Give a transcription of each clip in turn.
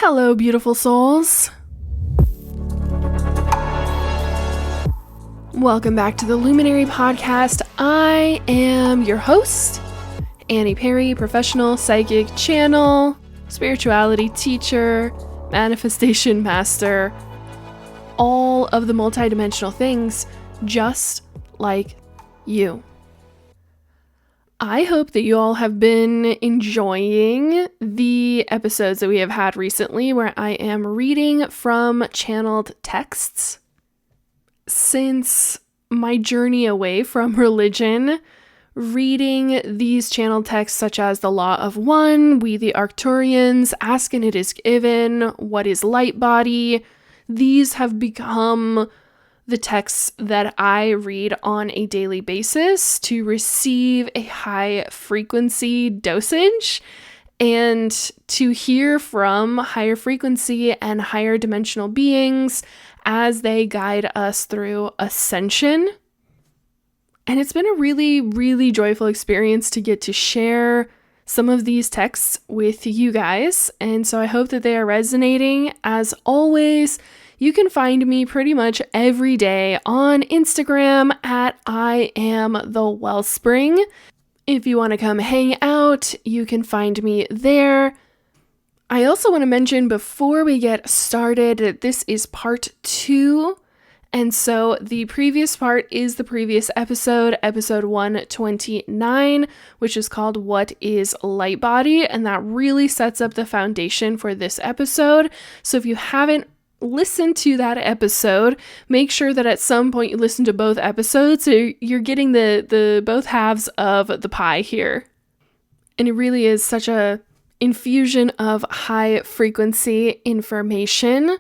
Hello, beautiful souls. Welcome back to the Luminary Podcast. I am your host, Annie Perry, professional psychic channel, spirituality teacher, manifestation master, all of the multidimensional things, just like you. I hope that you all have been enjoying the episodes that we have had recently where I am reading from channeled texts. Since my journey away from religion, reading these channeled texts such as The Law of One, We the Arcturians, Ask and It Is Given, What is Light Body, these have become the texts that I read on a daily basis to receive a high frequency dosage and to hear from higher frequency and higher dimensional beings as they guide us through Ascension. And it's been a really, really joyful experience to get to share some of these texts with you guys. And so I hope that they are resonating. As always, you can find me pretty much every day on Instagram at I am the Wellspring. If you want to come hang out, you can find me there. I also want to mention before we get started that this is part 2. And so the previous part is the previous episode 129, which is called What is Light Body? And that really sets up the foundation for this episode. So if you haven't listened to that episode, make sure that at some point you listen to both episodes so you're getting the both halves of the pie here. And it really is such a infusion of high frequency information.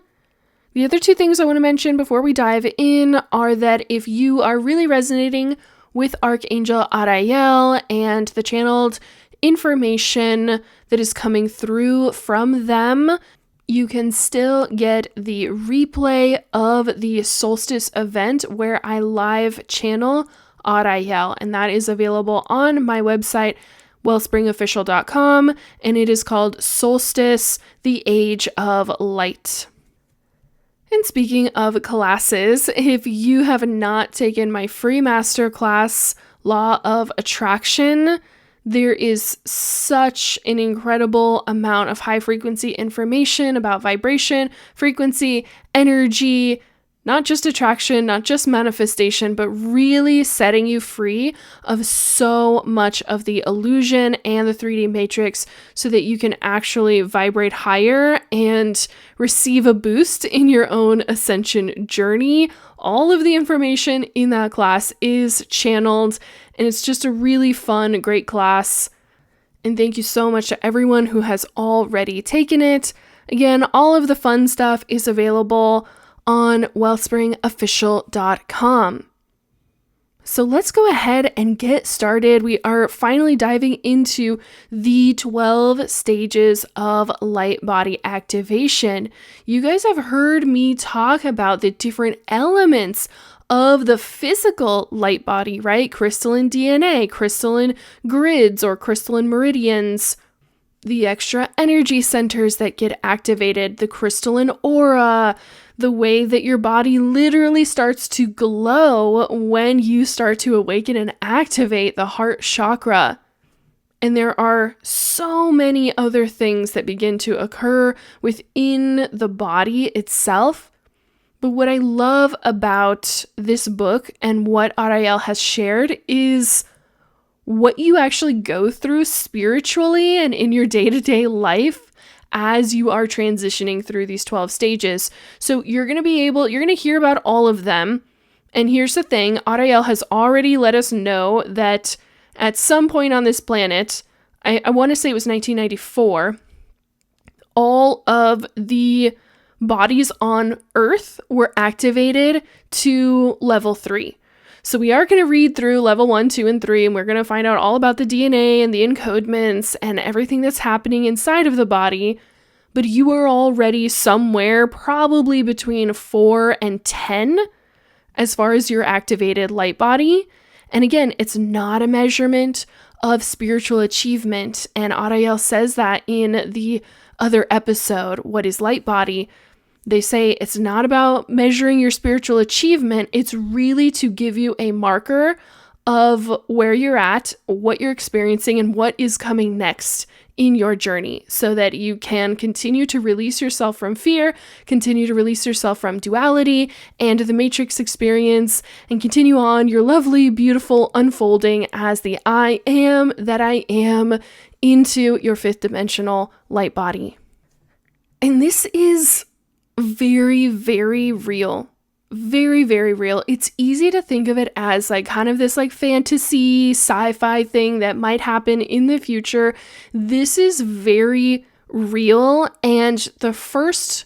The other two things I want to mention before we dive in are that if you are really resonating with Archangel Ariel and the channeled information that is coming through from them, you can still get the replay of the solstice event where I live channel Ariel, and that is available on my website, wellspringofficial.com, and it is called Solstice, the Age of Light. And speaking of classes, if you have not taken my free masterclass, Law of Attraction, there is such an incredible amount of high frequency information about vibration, frequency, energy, not just attraction, not just manifestation, but really setting you free of so much of the illusion and the 3D matrix so that you can actually vibrate higher and receive a boost in your own ascension journey. All of the information in that class is channeled, and it's just a really fun, great class. And thank you so much to everyone who has already taken it. Again, all of the fun stuff is available on wellspringofficial.com. So let's go ahead and get started. We are finally diving into the 12 stages of light body activation. You guys have heard me talk about the different elements of the physical light body, right? Crystalline DNA, crystalline grids or crystalline meridians, the extra energy centers that get activated, the crystalline aura, the way that your body literally starts to glow when you start to awaken and activate the heart chakra. And there are so many other things that begin to occur within the body itself. But what I love about this book and what Ariel has shared is what you actually go through spiritually and in your day-to-day life as you are transitioning through these 12 stages. So you're going to hear about all of them. And here's the thing, Ariel has already let us know that at some point on this planet, I want to say it was 1994, all of the bodies on Earth were activated to level 3. So we are going to read through level 1, 2, and 3, and we're going to find out all about the DNA and the encodements and everything that's happening inside of the body. But you are already somewhere probably between 4 and 10 as far as your activated light body. And again, it's not a measurement of spiritual achievement. And Ariel says that in the other episode, What is Light Body? They say it's not about measuring your spiritual achievement. It's really to give you a marker of where you're at, what you're experiencing, and what is coming next in your journey, so that you can continue to release yourself from fear, continue to release yourself from duality and the matrix experience, and continue on your lovely, beautiful unfolding as the I am that I am into your fifth dimensional light body. And this is very, very real. Very, very real. It's easy to think of it as like kind of this like fantasy sci-fi thing that might happen in the future. This is very real. And the first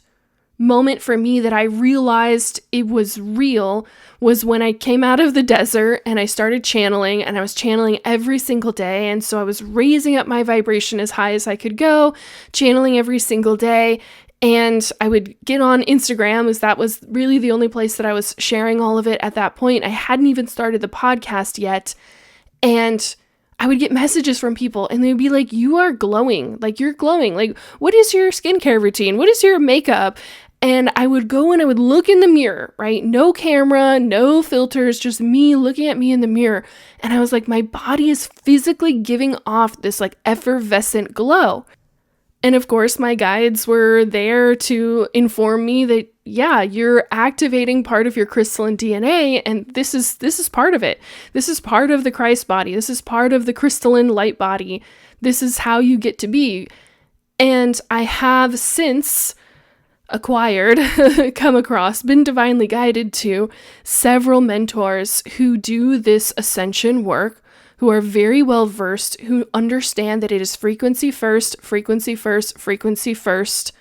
moment for me that I realized it was real was when I came out of the desert and I started channeling, and I was channeling every single day. And so I was raising up my vibration as high as I could go, channeling every single day. And I would get on Instagram, as that was really the only place that I was sharing all of it at that point. I hadn't even started the podcast yet. And I would get messages from people and they'd be like, you are glowing. Like, you're glowing. Like, what is your skincare routine? What is your makeup? And I would go and I would look in the mirror, right? No camera, no filters, just me looking at me in the mirror. And I was like, my body is physically giving off this like effervescent glow. And of course, my guides were there to inform me that, yeah, you're activating part of your crystalline DNA, and this is part of it. This is part of the Christ body. This is part of the crystalline light body. This is how you get to be. And I have since acquired, come across, been divinely guided to several mentors who do this ascension work, who are very well versed, who understand that it is frequency first, frequency first, frequency first,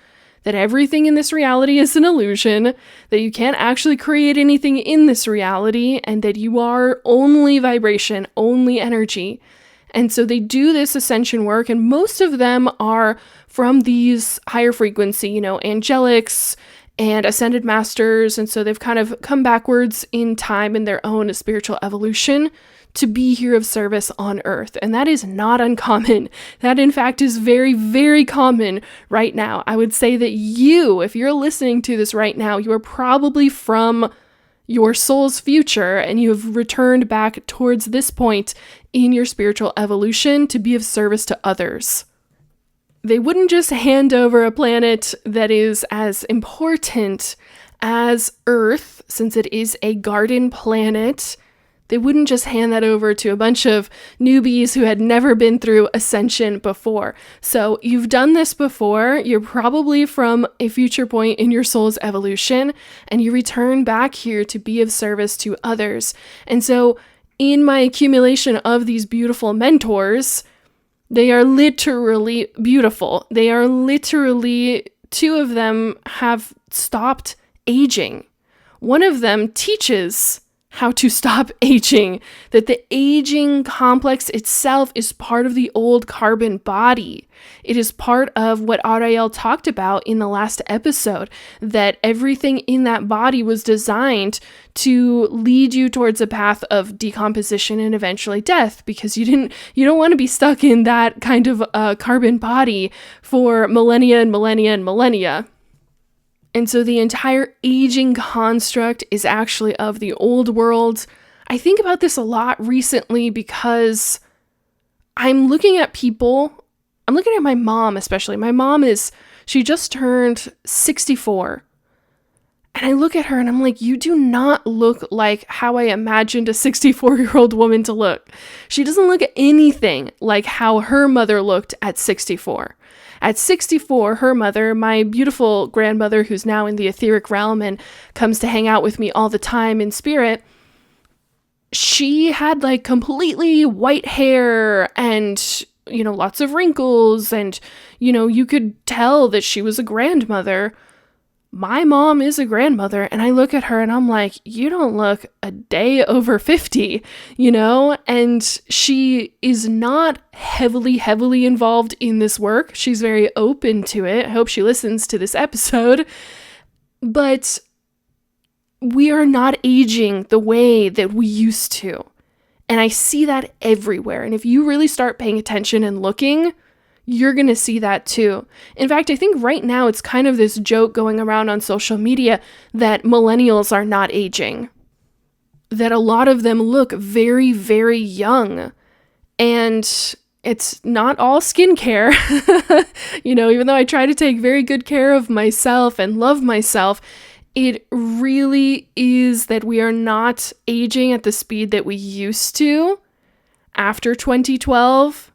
that everything in this reality is an illusion, that you can't actually create anything in this reality, and that you are only vibration, only energy. And so they do this ascension work, and most of them are from these higher frequency, angelics and ascended masters. And so they've kind of come backwards in time in their own spiritual evolution to be here of service on earth. And that is not uncommon. That in fact is very, very common right now. I would say that if you're listening to this right now, you are probably from your soul's future and you have returned back towards this point in your spiritual evolution to be of service to others. They wouldn't just hand over a planet that is as important as Earth, since it is a garden planet. They wouldn't just hand that over to a bunch of newbies who had never been through Ascension before. So you've done this before. You're probably from a future point in your soul's evolution, and you return back here to be of service to others. And so in my accumulation of these beautiful mentors, they are literally beautiful. They are literally, two of them have stopped aging. One of them teaches how to stop aging, that the aging complex itself is part of the old carbon body. It is part of what Ariel talked about in the last episode, that everything in that body was designed to lead you towards a path of decomposition and eventually death, because you don't want to be stuck in that kind of carbon body for millennia and millennia and millennia. And so the entire aging construct is actually of the old world. I think about this a lot recently because I'm looking at my mom especially. My mom she just turned 64. And I look at her and I'm like, you do not look like how I imagined a 64-year-old woman to look. She doesn't look anything like how her mother looked at 64. At 64, her mother, my beautiful grandmother, who's now in the etheric realm and comes to hang out with me all the time in spirit, she had like completely white hair and, lots of wrinkles. And, you could tell that she was a grandmother. My mom is a grandmother, and I look at her and I'm like, you don't look a day over 50, and she is not heavily involved in this work. She's very open to it. I hope she listens to this episode, but we are not aging the way that we used to. And I see that everywhere. And if you really start paying attention and looking, you're going to see that too. In fact, I think right now it's kind of this joke going around on social media that millennials are not aging. That a lot of them look very, very young. And it's not all skincare. Even though I try to take very good care of myself and love myself, it really is that we are not aging at the speed that we used to after 2012.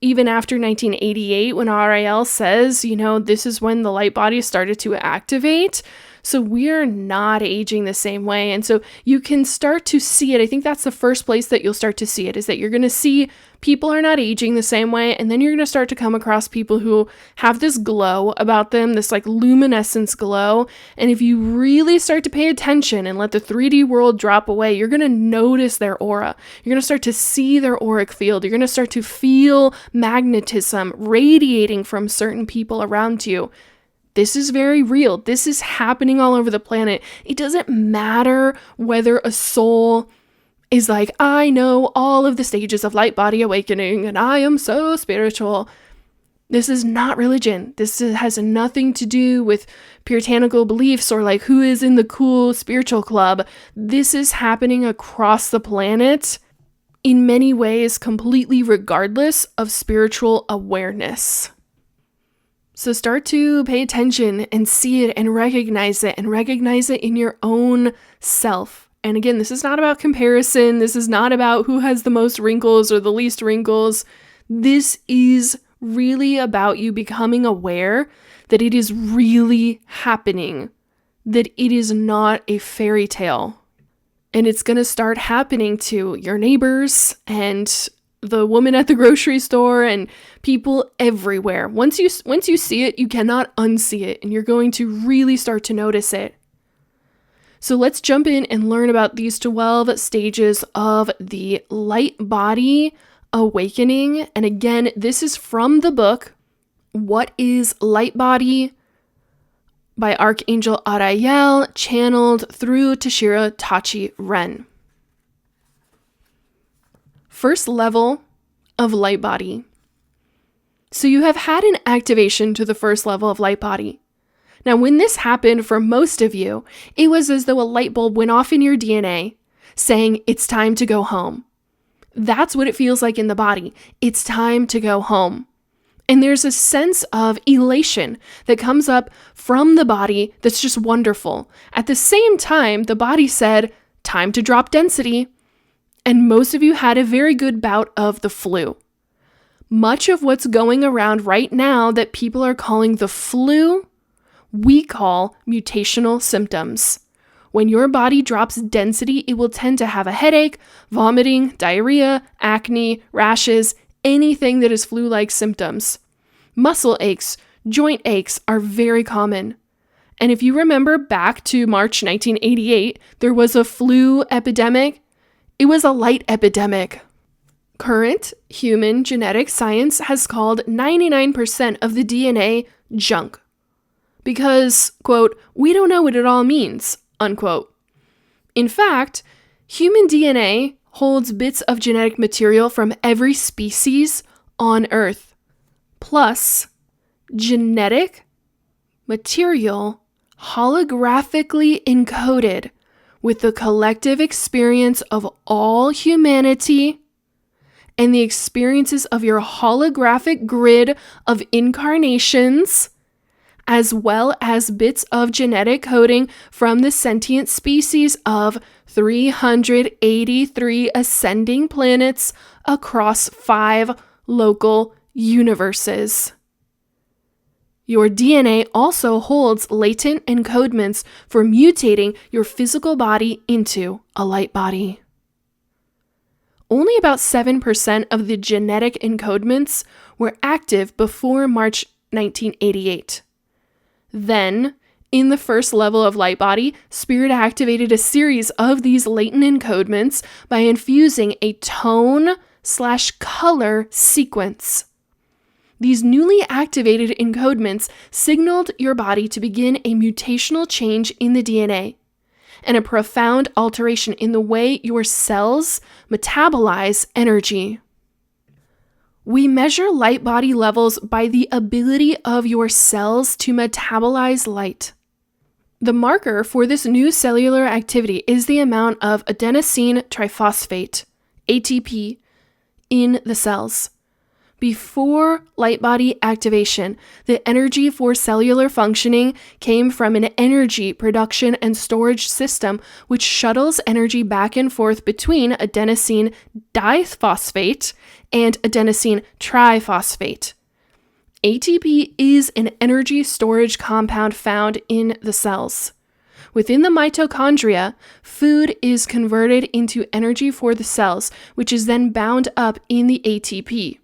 Even after 1988, when Ariel says, this is when the light body started to activate. So we're not aging the same way. And so you can start to see it. I think that's the first place that you'll start to see it, is that you're going to see people are not aging the same way. And then you're going to start to come across people who have this glow about them, this like luminescence glow. And if you really start to pay attention and let the 3D world drop away, you're going to notice their aura. You're going to start to see their auric field. You're going to start to feel magnetism radiating from certain people around you. This is very real. This is happening all over the planet. It doesn't matter whether a soul is like, I know all of the stages of light body awakening and I am so spiritual. This is not religion. This has nothing to do with puritanical beliefs or like who is in the cool spiritual club. This is happening across the planet in many ways, completely regardless of spiritual awareness. So start to pay attention and see it and recognize it in your own self. And again, this is not about comparison. This is not about who has the most wrinkles or the least wrinkles. This is really about you becoming aware that it is really happening, that it is not a fairy tale. And it's going to start happening to your neighbors and the woman at the grocery store and people everywhere. Once you see it, you cannot unsee it, and you're going to really start to notice it. So let's jump in and learn about these 12 stages of the light body awakening. And again, this is from the book, What is Light Body? By Archangel Ariel, channeled through Tashira Tachi-Ren. First level of light body. So you have had an activation to the first level of light body. Now, when this happened for most of you, it was as though a light bulb went off in your DNA saying, it's time to go home. That's what it feels like in the body. It's time to go home. And there's a sense of elation that comes up from the body that's just wonderful. At the same time, the body said, time to drop density. And most of you had a very good bout of the flu. Much of what's going around right now that people are calling the flu, we call mutational symptoms. When your body drops density, it will tend to have a headache, vomiting, diarrhea, acne, rashes, anything that is flu-like symptoms. Muscle aches, joint aches are very common. And if you remember back to March 1988, there was a flu epidemic. It was a light epidemic. Current human genetic science has called 99% of the DNA junk. Because, quote, we don't know what it all means, unquote. In fact, human DNA holds bits of genetic material from every species on Earth, plus genetic material holographically encoded with the collective experience of all humanity and the experiences of your holographic grid of incarnations, as well as bits of genetic coding from the sentient species of 383 ascending planets across 5 local universes. Your DNA also holds latent encodements for mutating your physical body into a light body. Only about 7% of the genetic encodements were active before March 1988. Then, in the first level of light body, Spirit activated a series of these latent encodements by infusing a tone/color sequence. These newly activated encodements signaled your body to begin a mutational change in the DNA. and a profound alteration in the way your cells metabolize energy. We measure light body levels by the ability of your cells to metabolize light. The marker for this new cellular activity is the amount of adenosine triphosphate, ATP, in the cells. Before light body activation, the energy for cellular functioning came from an energy production and storage system which shuttles energy back and forth between adenosine diphosphate and adenosine triphosphate. ATP is an energy storage compound found in the cells. Within the mitochondria, food is converted into energy for the cells, which is then bound up in the ATP.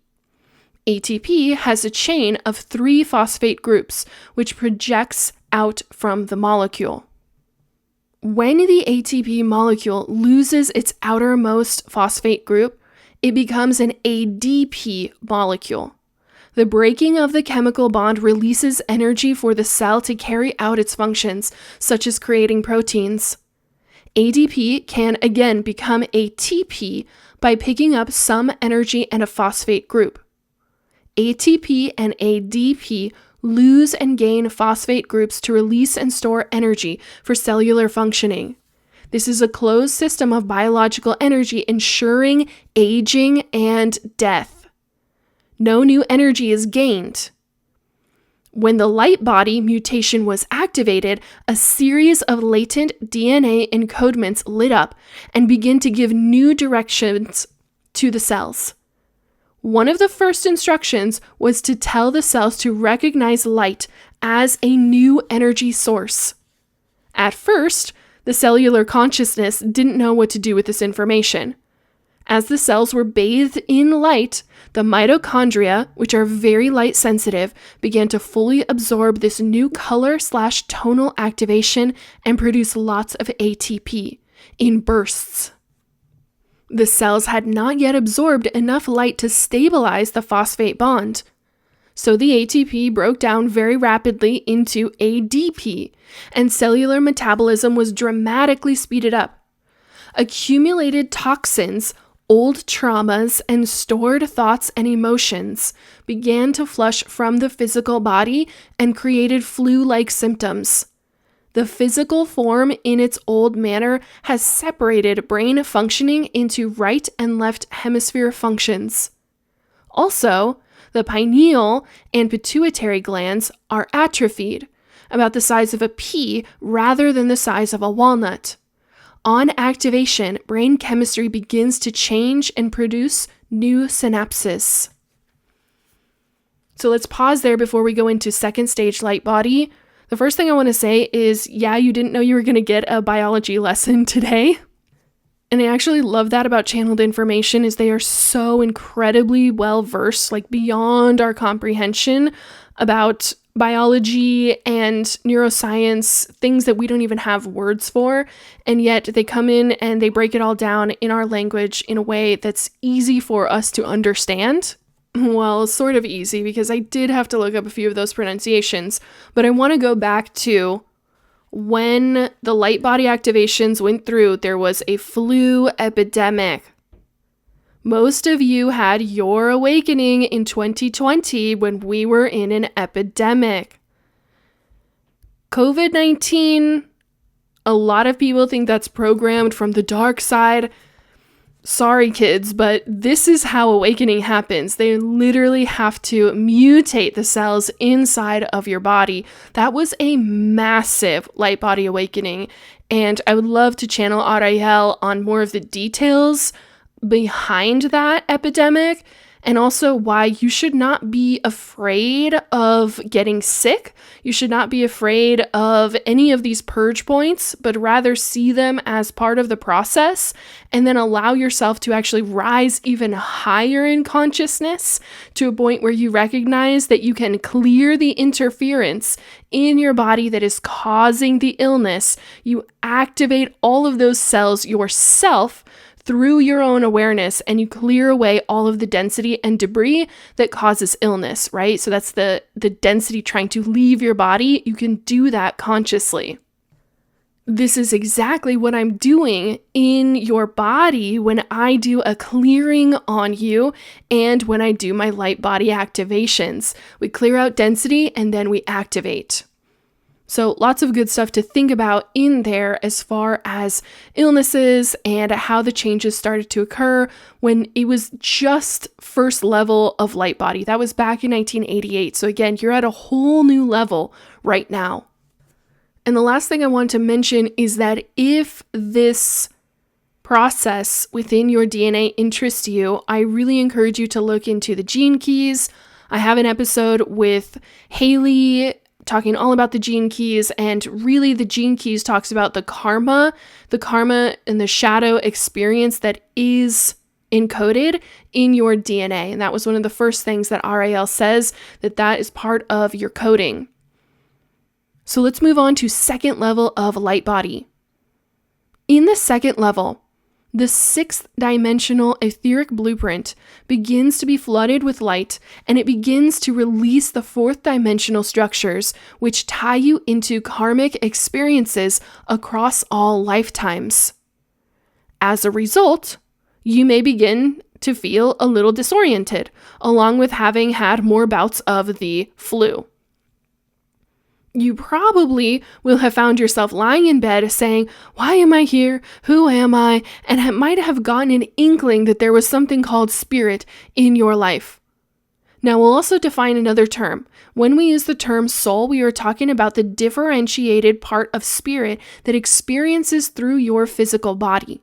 ATP has a chain of 3 phosphate groups, which projects out from the molecule. When the ATP molecule loses its outermost phosphate group, it becomes an ADP molecule. The breaking of the chemical bond releases energy for the cell to carry out its functions, such as creating proteins. ADP can again become ATP by picking up some energy and a phosphate group. ATP and ADP lose and gain phosphate groups to release and store energy for cellular functioning. This is a closed system of biological energy ensuring aging and death. No new energy is gained. When the light body mutation was activated, a series of latent DNA encodements lit up and began to give new directions to the cells. One of the first instructions was to tell the cells to recognize light as a new energy source. At first, the cellular consciousness didn't know what to do with this information. As the cells were bathed in light, the mitochondria, which are very light sensitive, began to fully absorb this new color/tonal activation and produce lots of ATP in bursts. The cells had not yet absorbed enough light to stabilize the phosphate bond. So the ATP broke down very rapidly into ADP, and cellular metabolism was dramatically speeded up. Accumulated toxins, old traumas, and stored thoughts and emotions began to flush from the physical body and created flu-like symptoms. The physical form in its old manner has separated brain functioning into right and left hemisphere functions. Also, the pineal and pituitary glands are atrophied, about the size of a pea rather than the size of a walnut. On activation, brain chemistry begins to change and produce new synapses. So let's pause there before we go into second stage light body. The first thing I want to say is, yeah, you didn't know you were going to get a biology lesson today. And I actually love that about channeled information is they are so incredibly well versed, like beyond our comprehension about biology and neuroscience, things that we don't even have words for. And yet they come in and they break it all down in our language in a way that's easy for us to understand. Well, sort of easy, because I did have to look up a few of those pronunciations, but I want to go back to when the light body activations went through, there was a flu epidemic. Most of you had your awakening in 2020 when we were in an epidemic. COVID-19, a lot of people think that's programmed from the dark side. Sorry, kids, but this is how awakening happens. They literally have to mutate the cells inside of your body. That was a massive light body awakening, and I would love to channel Ariel on more of the details behind that epidemic, and also why you should not be afraid of getting sick. You should not be afraid of any of these purge points, but rather see them as part of the process, and then allow yourself to actually rise even higher in consciousness to a point where you recognize that you can clear the interference in your body that is causing the illness. You activate all of those cells yourself through your own awareness, and you clear away all of the density and debris that causes illness, right? So that's the density trying to leave your body. You can do that consciously. This is exactly what I'm doing in your body when I do a clearing on you and when I do my light body activations. We clear out density and then we activate. So lots of good stuff to think about in there as far as illnesses and how the changes started to occur when it was just first level of light body. That was back in 1988. So again, you're at a whole new level right now. And the last thing I want to mention is that if this process within your DNA interests you, I really encourage you to look into the gene keys. I have an episode with Haley talking all about the gene keys, and really the gene keys talks about the karma and the shadow experience that is encoded in your DNA. And that was one of the first things that Ariel says, that is part of your coding. So let's move on to second level of light body. In the second level, the sixth dimensional etheric blueprint begins to be flooded with light, and it begins to release the fourth dimensional structures, which tie you into karmic experiences across all lifetimes. As a result, you may begin to feel a little disoriented, along with having had more bouts of the flu. You probably will have found yourself lying in bed saying, "Why am I here? Who am I?" And might have gotten an inkling that there was something called spirit in your life. Now, we'll also define another term. When we use the term soul, we are talking about the differentiated part of spirit that experiences through your physical body.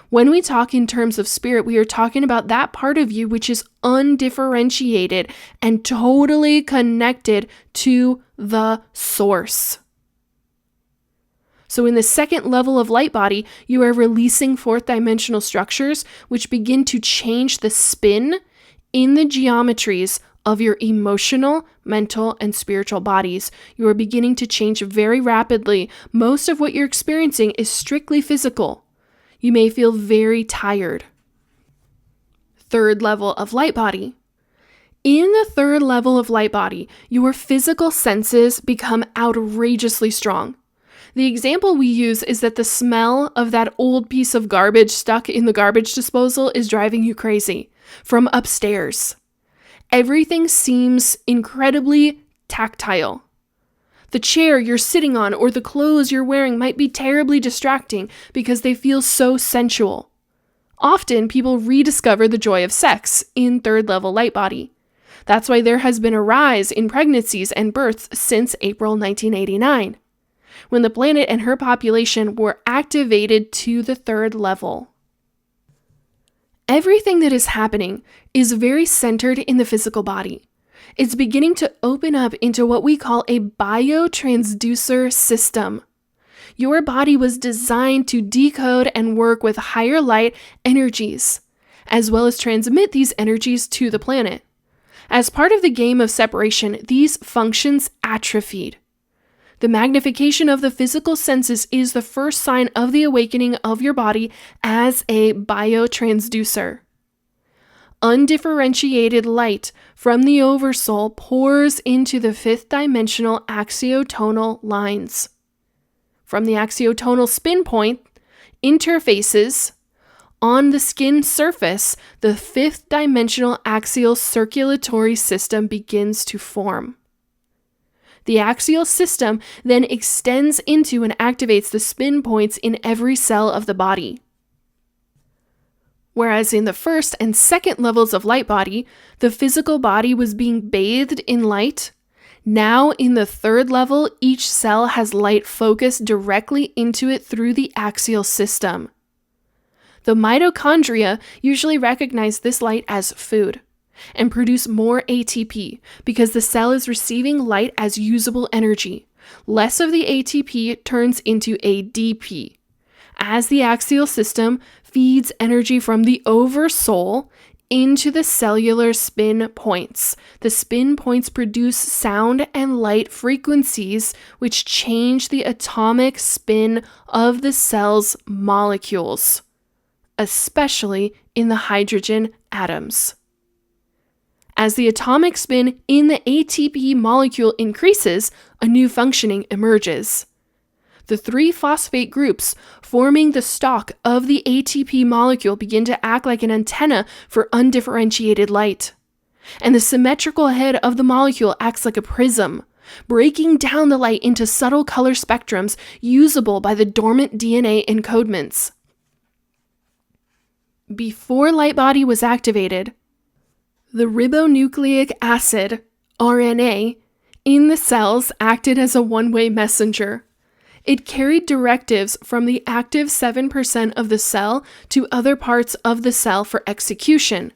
When we talk in terms of spirit, we are talking about that part of you which is undifferentiated and totally connected to the source. So in the second level of light body, you are releasing fourth dimensional structures which begin to change the spin in the geometries of your emotional, mental, and spiritual bodies. You are beginning to change very rapidly. Most of what you're experiencing is strictly physical. You may feel very tired. Third level of light body. In the third level of light body, your physical senses become outrageously strong. The example we use is that the smell of that old piece of garbage stuck in the garbage disposal is driving you crazy from upstairs. Everything seems incredibly tactile. The chair you're sitting on or the clothes you're wearing might be terribly distracting because they feel so sensual. Often, people rediscover the joy of sex in third level light body. That's why there has been a rise in pregnancies and births since April 1989, when the planet and her population were activated to the third level. Everything that is happening is very centered in the physical body. It's beginning to open up into what we call a biotransducer system. Your body was designed to decode and work with higher light energies, as well as transmit these energies to the planet. As part of the game of separation, these functions atrophied. The magnification of the physical senses is the first sign of the awakening of your body as a biotransducer. Undifferentiated light from the oversoul pours into the fifth dimensional axiotonal lines. From the axiotonal spin point interfaces on the skin surface, the fifth dimensional axial circulatory system begins to form. The axial system then extends into and activates the spin points in every cell of the body. Whereas in the first and second levels of light body, the physical body was being bathed in light, now in the third level, each cell has light focused directly into it through the axial system. The mitochondria usually recognize this light as food and produce more ATP because the cell is receiving light as usable energy. Less of the ATP turns into ADP. As the axial system feeds energy from the oversoul into the cellular spin points. The spin points produce sound and light frequencies which change the atomic spin of the cell's molecules, especially in the hydrogen atoms. As the atomic spin in the ATP molecule increases, a new functioning emerges. The 3 phosphate groups forming the stalk of the ATP molecule begin to act like an antenna for undifferentiated light. And the symmetrical head of the molecule acts like a prism, breaking down the light into subtle color spectrums usable by the dormant DNA encodements. Before light body was activated, the ribonucleic acid, RNA, in the cells acted as a one-way messenger. It carried directives from the active 7% of the cell to other parts of the cell for execution,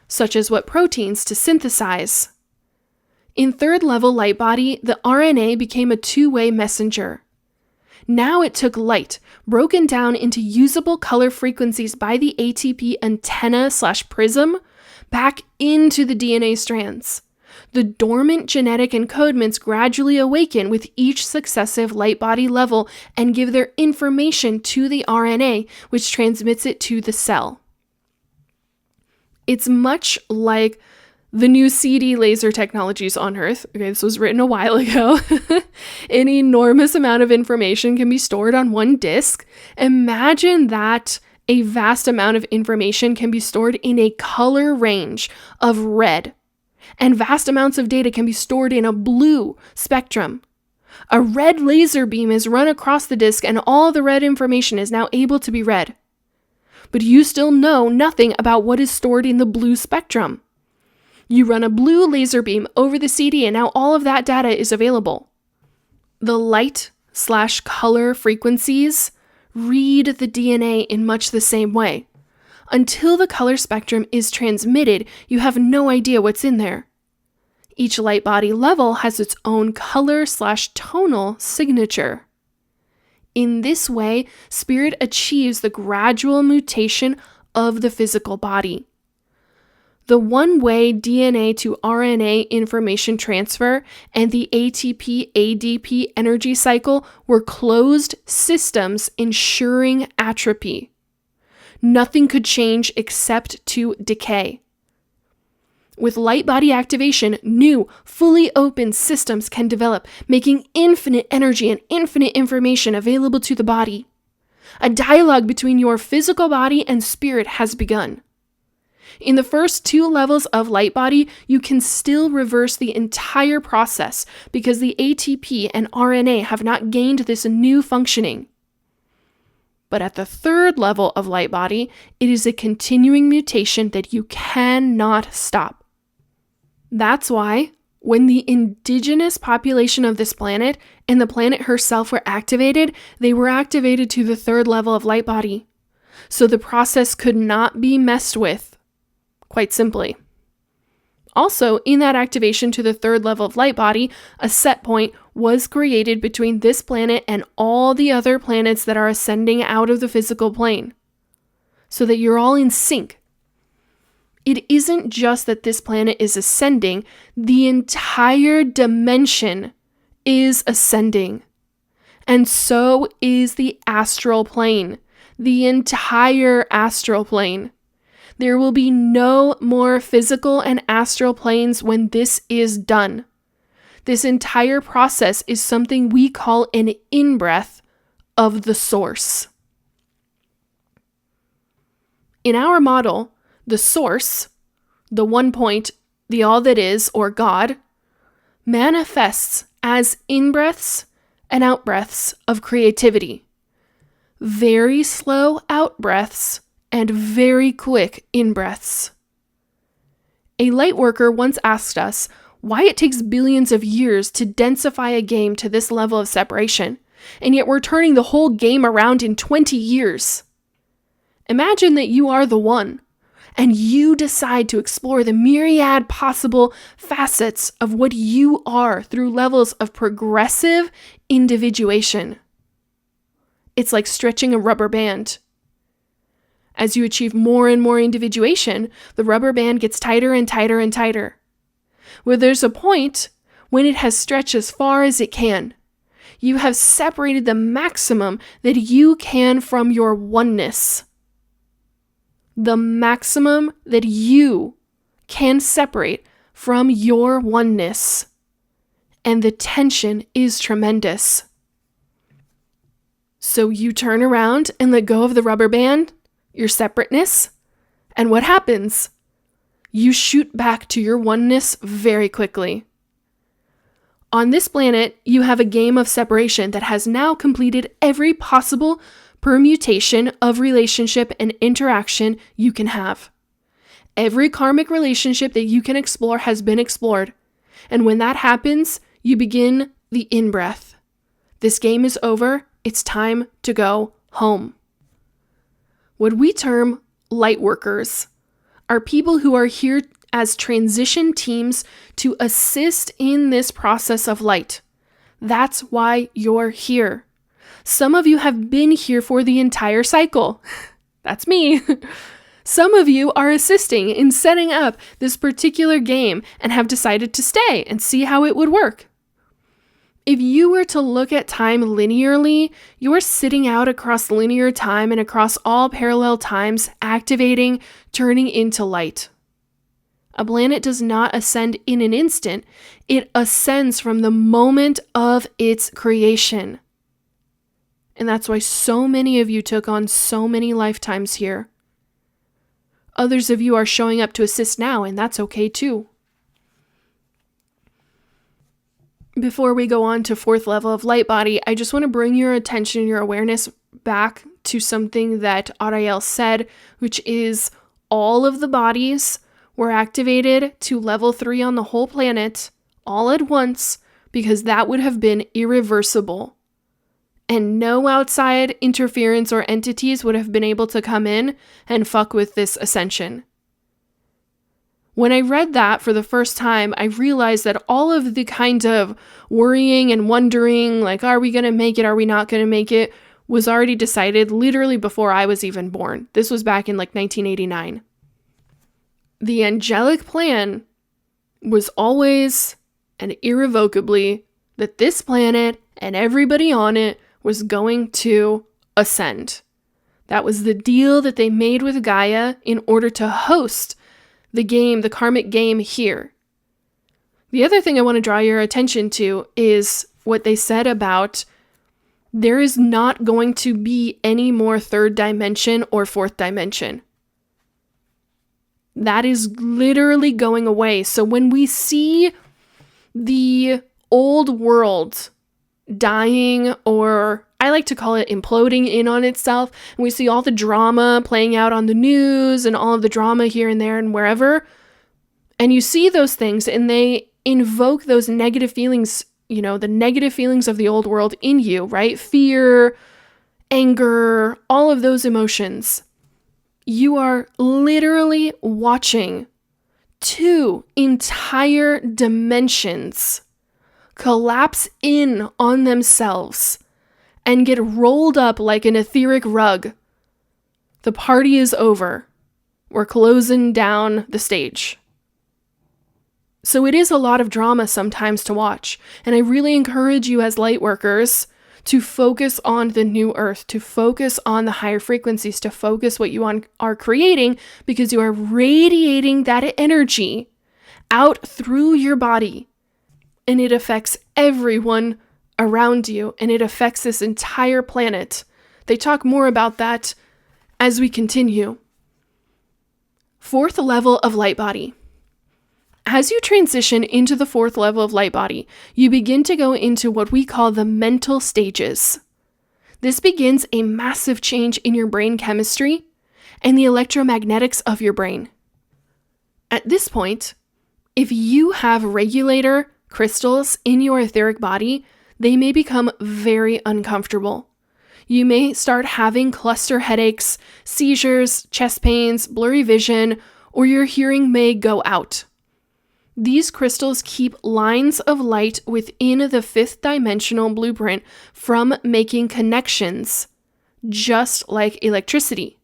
such as what proteins to synthesize. In third level light body, the RNA became a two-way messenger. Now it took light, broken down into usable color frequencies by the ATP antenna/prism, back into the DNA strands. The dormant genetic encodements gradually awaken with each successive light body level and give their information to the RNA, which transmits it to the cell. It's much like the new CD laser technologies on Earth. Okay, this was written a while ago. An enormous amount of information can be stored on one disk. Imagine that a vast amount of information can be stored in a color range of red, and vast amounts of data can be stored in a blue spectrum. A red laser beam is run across the disk, and all the red information is now able to be read. But you still know nothing about what is stored in the blue spectrum. You run a blue laser beam over the CD, and now all of that data is available. The light/color frequencies read the DNA in much the same way. Until the color spectrum is transmitted, you have no idea what's in there. Each light body level has its own color/tonal signature. In this way, spirit achieves the gradual mutation of the physical body. The one-way DNA to RNA information transfer and the ATP-ADP energy cycle were closed systems ensuring atrophy. Nothing could change except to decay. With light body activation, new, fully open systems can develop, making infinite energy and infinite information available to the body. A dialogue between your physical body and spirit has begun. In the first 2 levels of light body, you can still reverse the entire process because the ATP and RNA have not gained this new functioning. But at the 3rd level of light body, it is a continuing mutation that you cannot stop. That's why, when the indigenous population of this planet and the planet herself were activated, they were activated to the 3rd level of light body. So the process could not be messed with, quite simply. Also, in that activation to the 3rd level of light body, a set point was created between this planet and all the other planets that are ascending out of the physical plane, so that you're all in sync. It isn't just that this planet is ascending, the entire dimension is ascending. And so is the astral plane, the entire astral plane. There will be no more physical and astral planes when this is done. This entire process is something we call an in-breath of the source. In our model, the source, the one point, the all that is, or God, manifests as in-breaths and out-breaths of creativity. Very slow out-breaths and very quick in-breaths. A light worker once asked us why it takes billions of years to densify a game to this level of separation, and yet we're turning the whole game around in 20 years. Imagine that you are the one, and you decide to explore the myriad possible facets of what you are through levels of progressive individuation. It's like stretching a rubber band. As you achieve more and more individuation, the rubber band gets tighter and tighter and tighter. Where there's a point when it has stretched as far as it can. You have separated the maximum that you can from your oneness. The maximum that you can separate from your oneness. And the tension is tremendous. So you turn around and let go of the rubber band, your separateness, and what happens? You shoot back to your oneness very quickly. On this planet, you have a game of separation that has now completed every possible permutation of relationship and interaction you can have. Every karmic relationship that you can explore has been explored. And when that happens, you begin the in-breath. This game is over. It's time to go home. What we term light workers are people who are here as transition teams to assist in this process of light. That's why you're here. Some of you have been here for the entire cycle. That's me. Some of you are assisting in setting up this particular game and have decided to stay and see how it would work. If you were to look at time linearly, you're sitting out across linear time and across all parallel times, activating, turning into light. A planet does not ascend in an instant. It ascends from the moment of its creation. And that's why so many of you took on so many lifetimes here. Others of you are showing up to assist now, and that's okay too. Before we go on to fourth level of light body, I just want to bring your attention, your awareness back to something that Ariel said, which is all of the bodies were activated to level 3 on the whole planet all at once because that would have been irreversible. And no outside interference or entities would have been able to come in and fuck with this ascension. When I read that for the first time, I realized that all of the kind of worrying and wondering, like, are we going to make it? Are we not going to make it? Was already decided literally before I was even born. This was back in like 1989. The angelic plan was always and irrevocably that this planet and everybody on it was going to ascend. That was the deal that they made with Gaia in order to host the game, the karmic game here. The other thing I want to draw your attention to is what they said about there is not going to be any more third dimension or fourth dimension. That is literally going away. So when we see the old world dying, or I like to call it imploding in on itself, and we see all the drama playing out on the news and all of the drama here and there and wherever, and you see those things and they invoke those negative feelings, you know, the negative feelings of the old world in you, right? Fear, anger, all of those emotions. You are literally watching 2 entire dimensions collapse in on themselves and get rolled up like an etheric rug. The party is over. We're closing down the stage. So it is a lot of drama sometimes to watch, and I really encourage you as light workers to focus on the new earth, to focus on the higher frequencies, to focus what you are creating, because you are radiating that energy out through your body, and it affects everyone around you, and it affects this entire planet. They talk more about that as we continue. Fourth level of light body. As you transition into the fourth level of light body, you begin to go into what we call the mental stages. This begins a massive change in your brain chemistry and the electromagnetics of your brain. At this point, if you have regulator crystals in your etheric body, they may become very uncomfortable. You may start having cluster headaches, seizures, chest pains, blurry vision, or your hearing may go out. These crystals keep lines of light within the 5th dimensional blueprint from making connections, just like electricity.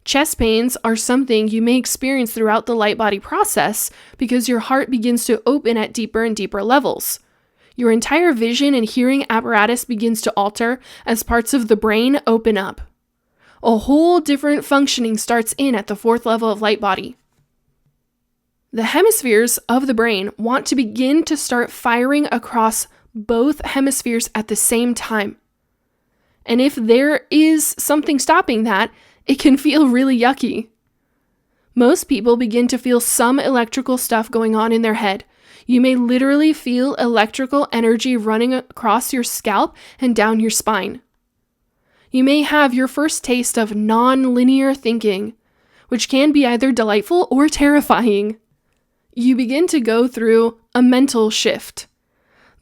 Chest pains are something you may experience throughout the light body process because your heart begins to open at deeper and deeper levels. Your entire vision and hearing apparatus begins to alter as parts of the brain open up. A whole different functioning starts in at the 4th level of light body. The hemispheres of the brain want to begin to start firing across both hemispheres at the same time. And if there is something stopping that, it can feel really yucky. Most people begin to feel some electrical stuff going on in their head. You may literally feel electrical energy running across your scalp and down your spine. You may have your first taste of non-linear thinking, which can be either delightful or terrifying. You begin to go through a mental shift.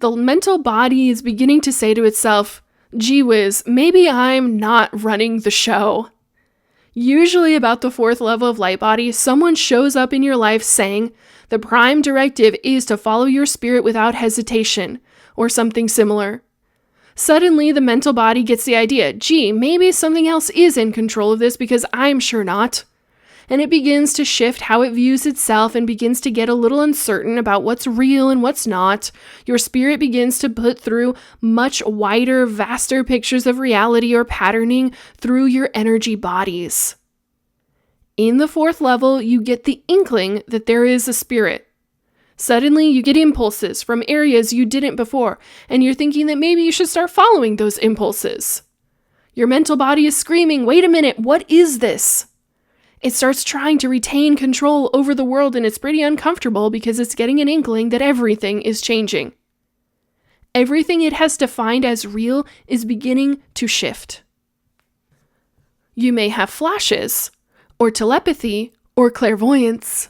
The mental body is beginning to say to itself, gee whiz, maybe I'm not running the show. Usually about the 4th level of light body, someone shows up in your life saying, the prime directive is to follow your spirit without hesitation, or something similar. Suddenly, the mental body gets the idea, gee, maybe something else is in control of this because I'm sure not. And it begins to shift how it views itself and begins to get a little uncertain about what's real and what's not. Your spirit begins to put through much wider, vaster pictures of reality or patterning through your energy bodies. In the 4th level, you get the inkling that there is a spirit. Suddenly, you get impulses from areas you didn't before, and you're thinking that maybe you should start following those impulses. Your mental body is screaming, wait a minute, what is this? It starts trying to retain control over the world, and it's pretty uncomfortable because it's getting an inkling that everything is changing. Everything it has defined as real is beginning to shift. You may have flashes, or telepathy, or clairvoyance.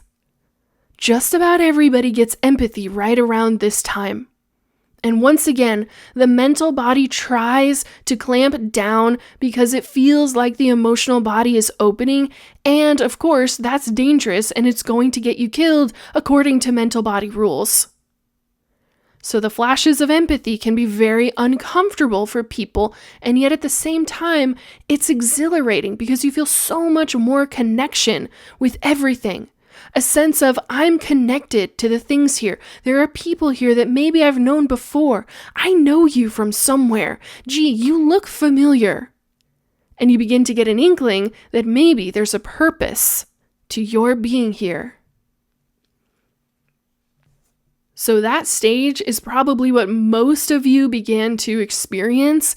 Just about everybody gets empathy right around this time. And once again, the mental body tries to clamp down because it feels like the emotional body is opening, and of course, that's dangerous and it's going to get you killed according to mental body rules. So the flashes of empathy can be very uncomfortable for people, and yet at the same time, it's exhilarating because you feel so much more connection with everything. A sense of, I'm connected to the things here. There are people here that maybe I've known before. I know you from somewhere. Gee, you look familiar. And you begin to get an inkling that maybe there's a purpose to your being here. So that stage is probably what most of you began to experience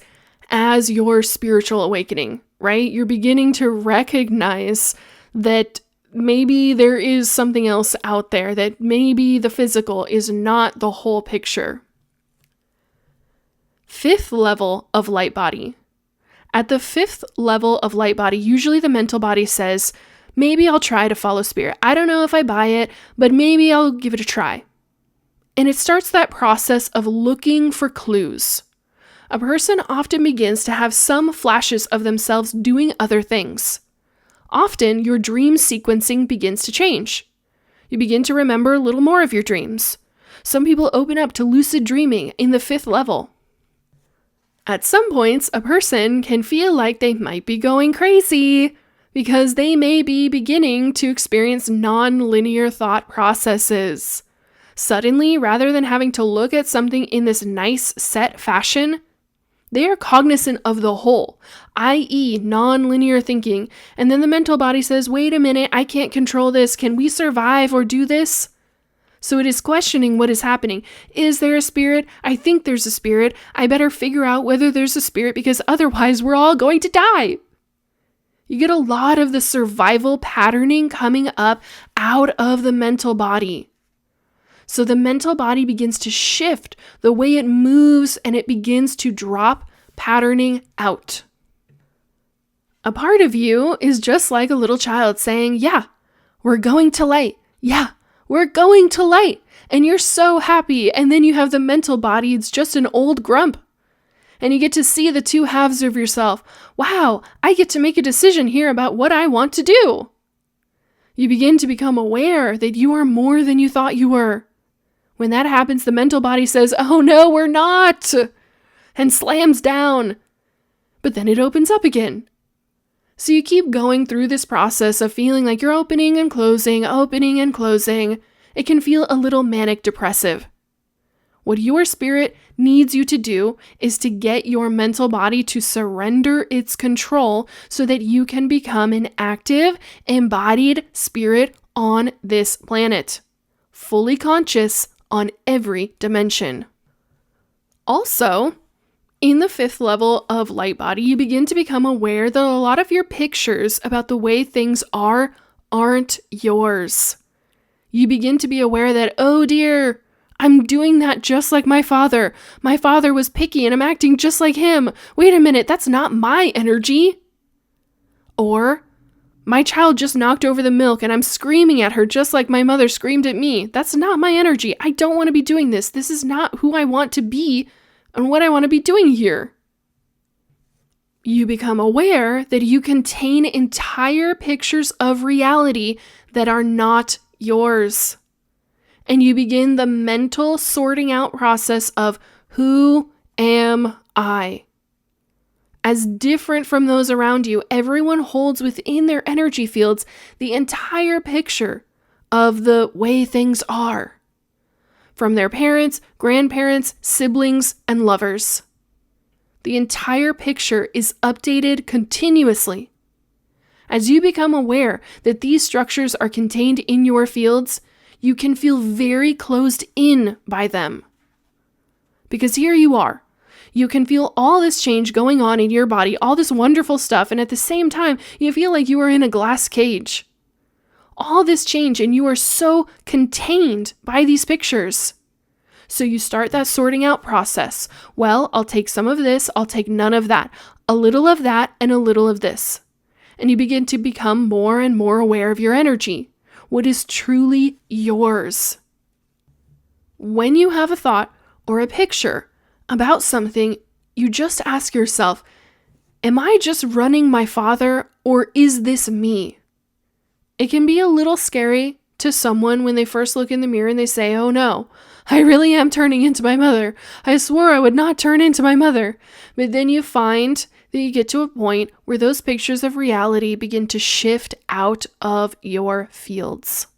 as your spiritual awakening, right? You're beginning to recognize that maybe there is something else out there, that maybe the physical is not the whole picture. 5th level of light body. At the 5th level of light body, usually the mental body says, maybe I'll try to follow spirit. I don't know if I buy it, but maybe I'll give it a try. And it starts that process of looking for clues. A person often begins to have some flashes of themselves doing other things. Often, your dream sequencing begins to change. You begin to remember a little more of your dreams. Some people open up to lucid dreaming in the 5th level. At some points, a person can feel like they might be going crazy because they may be beginning to experience non-linear thought processes. Suddenly, rather than having to look at something in this nice set fashion, they are cognizant of the whole, i.e. non-linear thinking, and then the mental body says, wait a minute, I can't control this, can we survive or do this? So it is questioning what is happening. Is there a spirit? I think there's a spirit. I better figure out whether there's a spirit because otherwise we're all going to die. You get a lot of the survival patterning coming up out of the mental body. So the mental body begins to shift the way it moves and it begins to drop patterning out. A part of you is just like a little child saying, yeah, we're going to light. Yeah, we're going to light. And you're so happy. And then you have the mental body. It's just an old grump. And you get to see the two halves of yourself. Wow, I get to make a decision here about what I want to do. You begin to become aware that you are more than you thought you were. When that happens, the mental body says, oh no, we're not, and slams down. But then it opens up again. So you keep going through this process of feeling like you're opening and closing, opening and closing. It can feel a little manic depressive. What your spirit needs you to do is to get your mental body to surrender its control so that you can become an active, embodied spirit on this planet, fully conscious on every dimension. Also, In the 5th level of light body, you begin to become aware that a lot of your pictures about the way things aren't yours. You begin to be aware that, oh dear, I'm doing that just like my father. My father was picky and I'm acting just like him. Wait a minute, that's not my energy. Or, my child just knocked over the milk and I'm screaming at her just like my mother screamed at me. That's not my energy. I don't want to be doing this. This is not who I want to be and what I want to be doing here. You become aware that you contain entire pictures of reality that are not yours. And you begin the mental sorting out process of who am I? As different from those around you, everyone holds within their energy fields the entire picture of the way things are. From their parents, grandparents, siblings, and lovers. The entire picture is updated continuously. As you become aware that these structures are contained in your fields, you can feel very closed in by them. Because here you are. You can feel all this change going on in your body, all this wonderful stuff, and at the same time, you feel like you are in a glass cage. All this change, and you are so contained by these pictures. So you start that sorting out process. Well, I'll take some of this, I'll take none of that, a little of that, and a little of this. And you begin to become more and more aware of your energy, what is truly yours. When you have a thought or a picture about something, you just ask yourself, am I just running my father, or is this me? It can be a little scary to someone when they first look in the mirror and they say, oh no, I really am turning into my mother. I swore I would not turn into my mother. But then you find that you get to a point where those pictures of reality begin to shift out of your fields.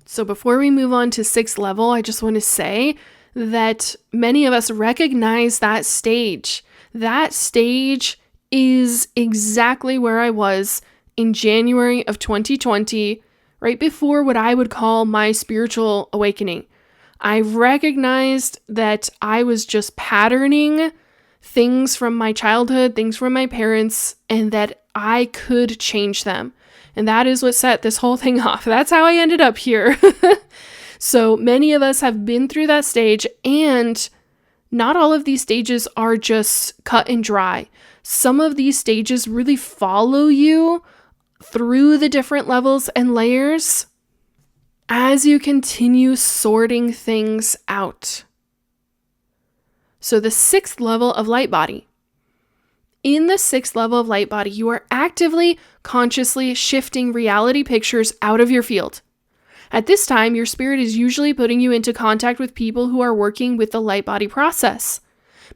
So before we move on to 6th level, I just want to say that many of us recognize that stage. That stage is exactly where I was in January of 2020, right before what I would call my spiritual awakening. I recognized that I was just patterning things from my childhood, things from my parents, and that I could change them. And that is what set this whole thing off. That's how I ended up here. So many of us have been through that stage, and not all of these stages are just cut and dry. Some of these stages really follow you through the different levels and layers as you continue sorting things out. So the 6th level of light body. In the 6th level of light body, you are actively, consciously shifting reality pictures out of your field. At this time, your spirit is usually putting you into contact with people who are working with the light body process.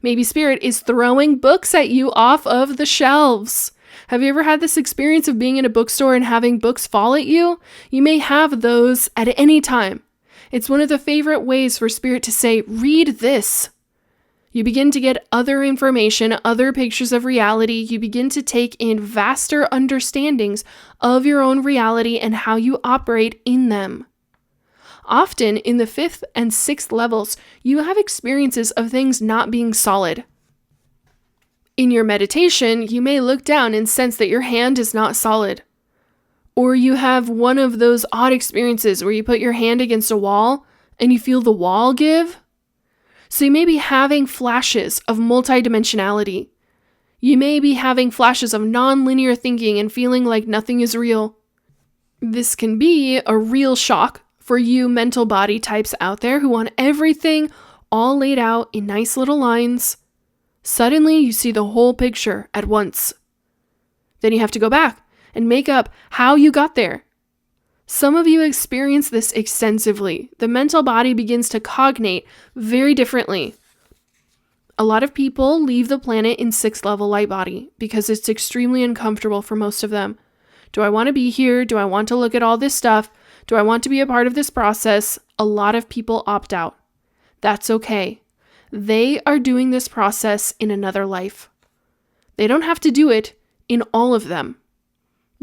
Maybe spirit is throwing books at you off of the shelves. Have you ever had this experience of being in a bookstore and having books fall at you? You may have those at any time. It's one of the favorite ways for spirit to say, read this. You begin to get other information, other pictures of reality. You begin to take in vaster understandings of your own reality and how you operate in them. Often in the 5th and 6th levels, you have experiences of things not being solid. In your meditation, you may look down and sense that your hand is not solid. Or you have one of those odd experiences where you put your hand against a wall and you feel the wall give. So you may be having flashes of multidimensionality. You may be having flashes of non-linear thinking and feeling like nothing is real. This can be a real shock for you mental body types out there who want everything all laid out in nice little lines. Suddenly you see the whole picture at once. Then you have to go back and make up how you got there. Some of you experience this extensively. The mental body begins to cognate very differently. A lot of people leave the planet in 6th level light body because it's extremely uncomfortable for most of them. Do I want to be here? Do I want to look at all this stuff? Do I want to be a part of this process? A lot of people opt out. That's okay. They are doing this process in another life. They don't have to do it in all of them.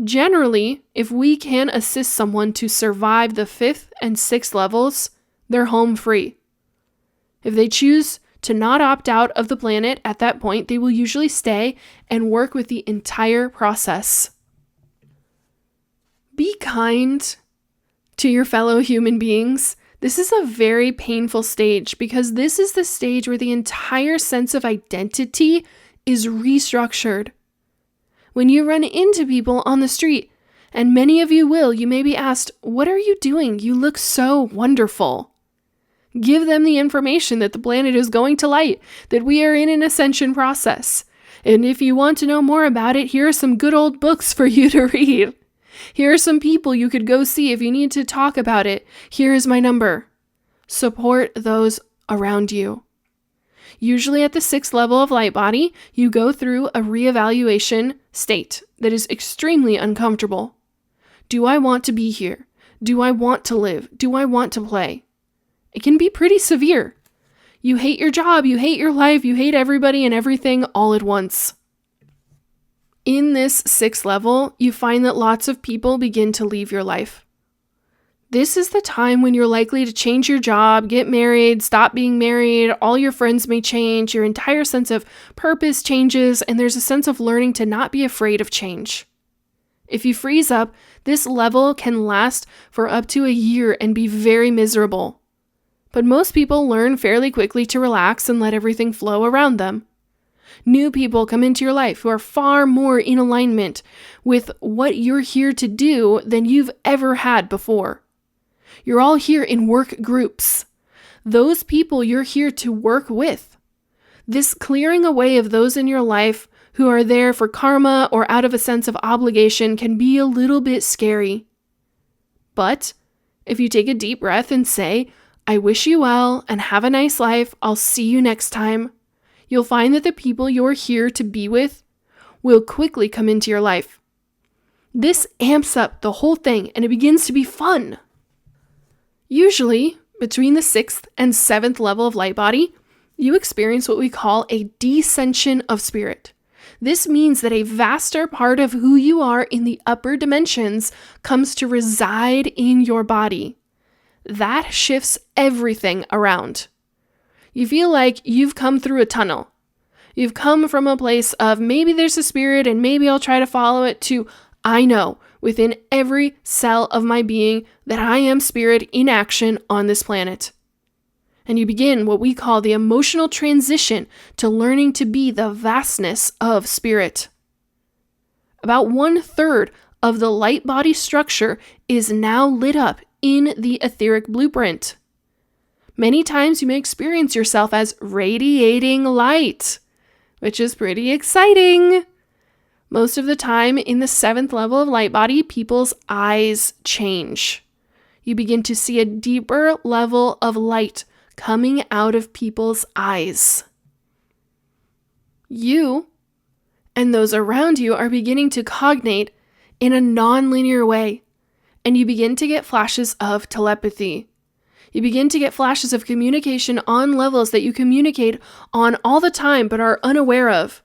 Generally, if we can assist someone to survive the 5th and 6th levels, they're home free. If they choose to not opt out of the planet at that point, they will usually stay and work with the entire process. Be kind to your fellow human beings. This is a very painful stage because this is the stage where the entire sense of identity is restructured. When you run into people on the street, and many of you will, you may be asked, "What are you doing? You look so wonderful." Give them the information that the planet is going to light, that we are in an ascension process. And if you want to know more about it, here are some good old books for you to read. Here are some people you could go see if you need to talk about it. Here is my number. Support those around you. Usually at the 6th level of light body, you go through a reevaluation state that is extremely uncomfortable. Do I want to be here? Do I want to live? Do I want to play? It can be pretty severe. You hate your job, you hate your life, you hate everybody and everything all at once. In this 6th level, you find that lots of people begin to leave your life. This is the time when you're likely to change your job, get married, stop being married, all your friends may change, your entire sense of purpose changes, and there's a sense of learning to not be afraid of change. If you freeze up, this level can last for up to a year and be very miserable. But most people learn fairly quickly to relax and let everything flow around them. New people come into your life who are far more in alignment with what you're here to do than you've ever had before. You're all here in work groups. Those people you're here to work with. This clearing away of those in your life who are there for karma or out of a sense of obligation can be a little bit scary. But if you take a deep breath and say, "I wish you well and have a nice life. I'll see you next time," you'll find that the people you're here to be with will quickly come into your life. This amps up the whole thing and it begins to be fun. Usually, between the 6th and 7th level of light body, you experience what we call a descension of spirit. This means that a vaster part of who you are in the upper dimensions comes to reside in your body. That shifts everything around. You feel like you've come through a tunnel. You've come from a place of maybe there's a spirit and maybe I'll try to follow it to I know within every cell of my being that I am spirit in action on this planet. And you begin what we call the emotional transition to learning to be the vastness of spirit. About 1/3 of the light body structure is now lit up in the etheric blueprint. Many times you may experience yourself as radiating light, which is pretty exciting. Most of the time in the 7th level of light body, people's eyes change. You begin to see a deeper level of light coming out of people's eyes. You and those around you are beginning to cognate in a non-linear way, and you begin to get flashes of telepathy. You begin to get flashes of communication on levels that you communicate on all the time but are unaware of.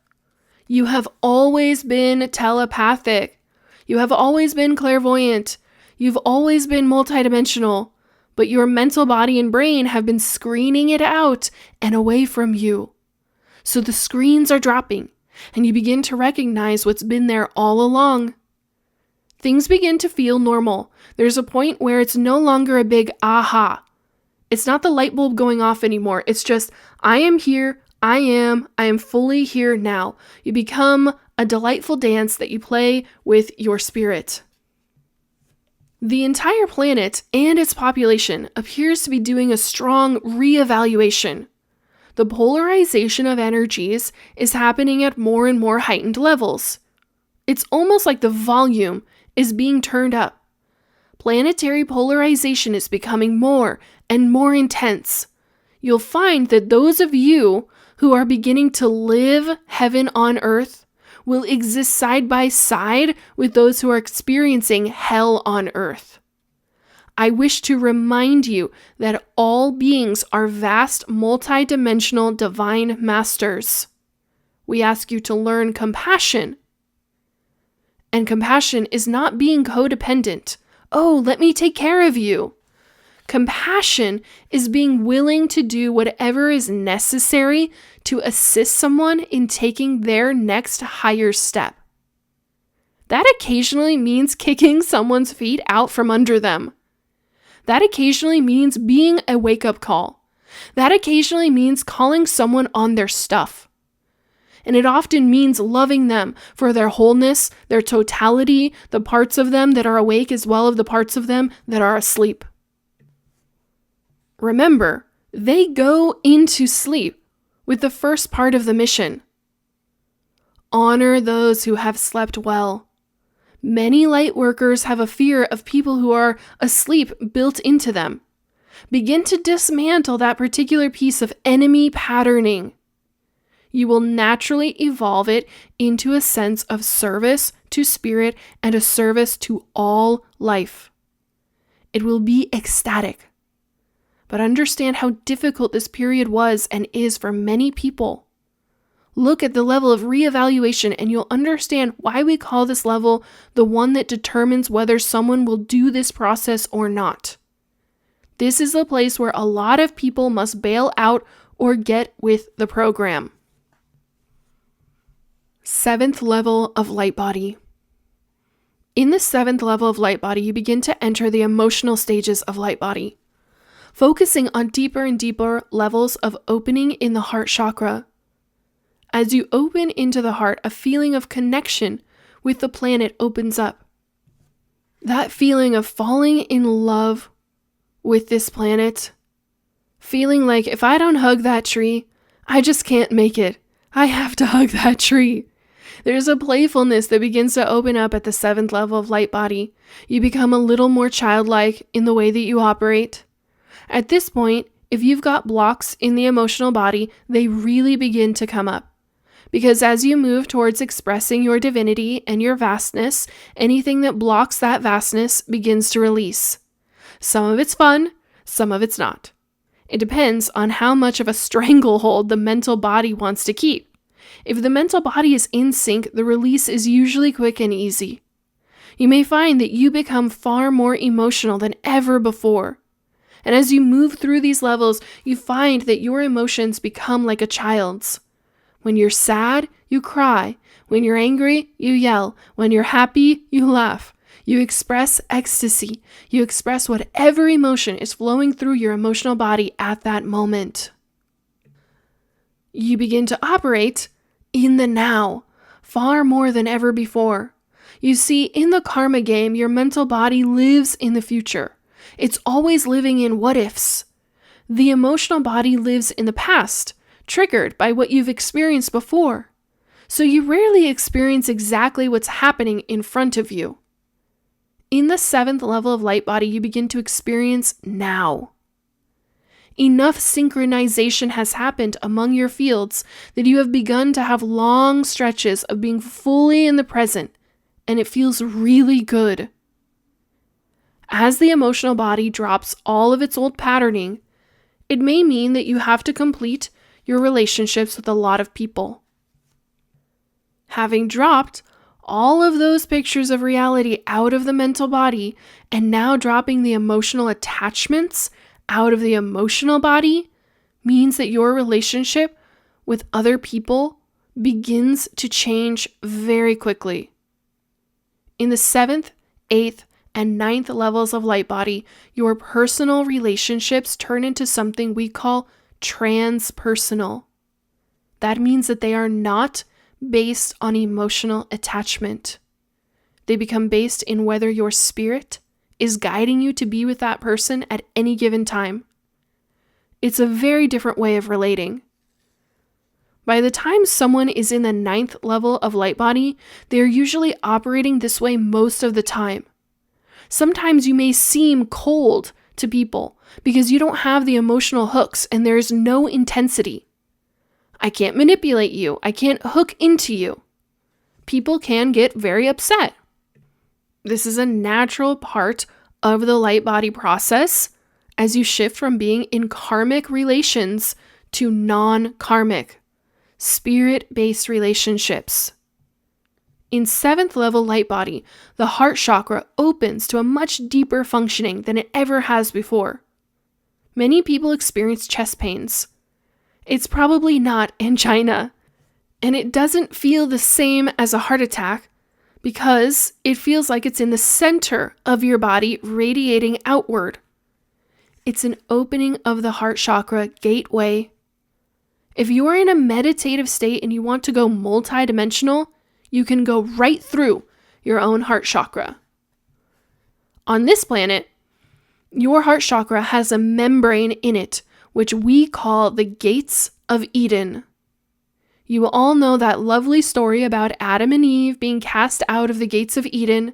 You have always been telepathic. You have always been clairvoyant. You've always been multidimensional, but your mental body and brain have been screening it out and away from you. So the screens are dropping, and you begin to recognize what's been there all along. Things begin to feel normal. There's a point where it's no longer a big aha. It's not the light bulb going off anymore. It's just, I am here. I am fully here now. You become a delightful dance that you play with your spirit. The entire planet and its population appears to be doing a strong reevaluation. The polarization of energies is happening at more and more heightened levels. It's almost like the volume is being turned up. Planetary polarization is becoming more and more intense. You'll find that those of you who are beginning to live heaven on earth will exist side by side with those who are experiencing hell on earth. I wish to remind you that all beings are vast, multidimensional divine masters. We ask you to learn compassion. And compassion is not being codependent. Oh, let me take care of you. Compassion is being willing to do whatever is necessary to assist someone in taking their next higher step. That occasionally means kicking someone's feet out from under them. That occasionally means being a wake-up call. That occasionally means calling someone on their stuff. And it often means loving them for their wholeness, their totality, the parts of them that are awake as well as the parts of them that are asleep. Remember, they go into sleep with the first part of the mission. Honor those who have slept well. Many light workers have a fear of people who are asleep built into them. Begin to dismantle that particular piece of enemy patterning. You will naturally evolve it into a sense of service to spirit and a service to all life. It will be ecstatic. But understand how difficult this period was and is for many people. Look at the level of reevaluation and you'll understand why we call this level the one that determines whether someone will do this process or not. This is the place where a lot of people must bail out or get with the program. 7th level of light body. In the 7th level of light body, you begin to enter the emotional stages of light body, focusing on deeper and deeper levels of opening in the heart chakra. As you open into the heart, a feeling of connection with the planet opens up. That feeling of falling in love with this planet, feeling like if I don't hug that tree, I just can't make it. I have to hug that tree. There's a playfulness that begins to open up at the 7th level of light body. You become a little more childlike in the way that you operate. At this point, if you've got blocks in the emotional body, they really begin to come up. Because as you move towards expressing your divinity and your vastness, anything that blocks that vastness begins to release. Some of it's fun, some of it's not. It depends on how much of a stranglehold the mental body wants to keep. If the mental body is in sync, the release is usually quick and easy. You may find that you become far more emotional than ever before. And as you move through these levels, you find that your emotions become like a child's. When you're sad, you cry. When you're angry, you yell. When you're happy, you laugh. You express ecstasy. You express whatever emotion is flowing through your emotional body at that moment. You begin to operate in the now, far more than ever before. You see, in the karma game, your mental body lives in the future. It's always living in what ifs. The emotional body lives in the past, triggered by what you've experienced before. So you rarely experience exactly what's happening in front of you. In the 7th level of light body, you begin to experience now. Enough synchronization has happened among your fields that you have begun to have long stretches of being fully in the present, and it feels really good. As the emotional body drops all of its old patterning, it may mean that you have to complete your relationships with a lot of people. Having dropped all of those pictures of reality out of the mental body and now dropping the emotional attachments out of the emotional body means that your relationship with other people begins to change very quickly. In the 7th, 8th, and 9th levels of light body, your personal relationships turn into something we call transpersonal. That means that they are not based on emotional attachment. They become based in whether your spirit is guiding you to be with that person at any given time. It's a very different way of relating. By the time someone is in the 9th level of light body, they're usually operating this way most of the time. Sometimes you may seem cold to people because you don't have the emotional hooks and there's no intensity. I can't manipulate you. I can't hook into you. People can get very upset. This is a natural part of the light body process as you shift from being in karmic relations to non-karmic, spirit-based relationships. In 7th level light body, the heart chakra opens to a much deeper functioning than it ever has before. Many people experience chest pains. It's probably not angina, and it doesn't feel the same as a heart attack because it feels like it's in the center of your body radiating outward. It's an opening of the heart chakra gateway. If you are in a meditative state and you want to go multidimensional, you can go right through your own heart chakra. On this planet, your heart chakra has a membrane in it, which we call the gates of Eden. You will all know that lovely story about Adam and Eve being cast out of the gates of Eden,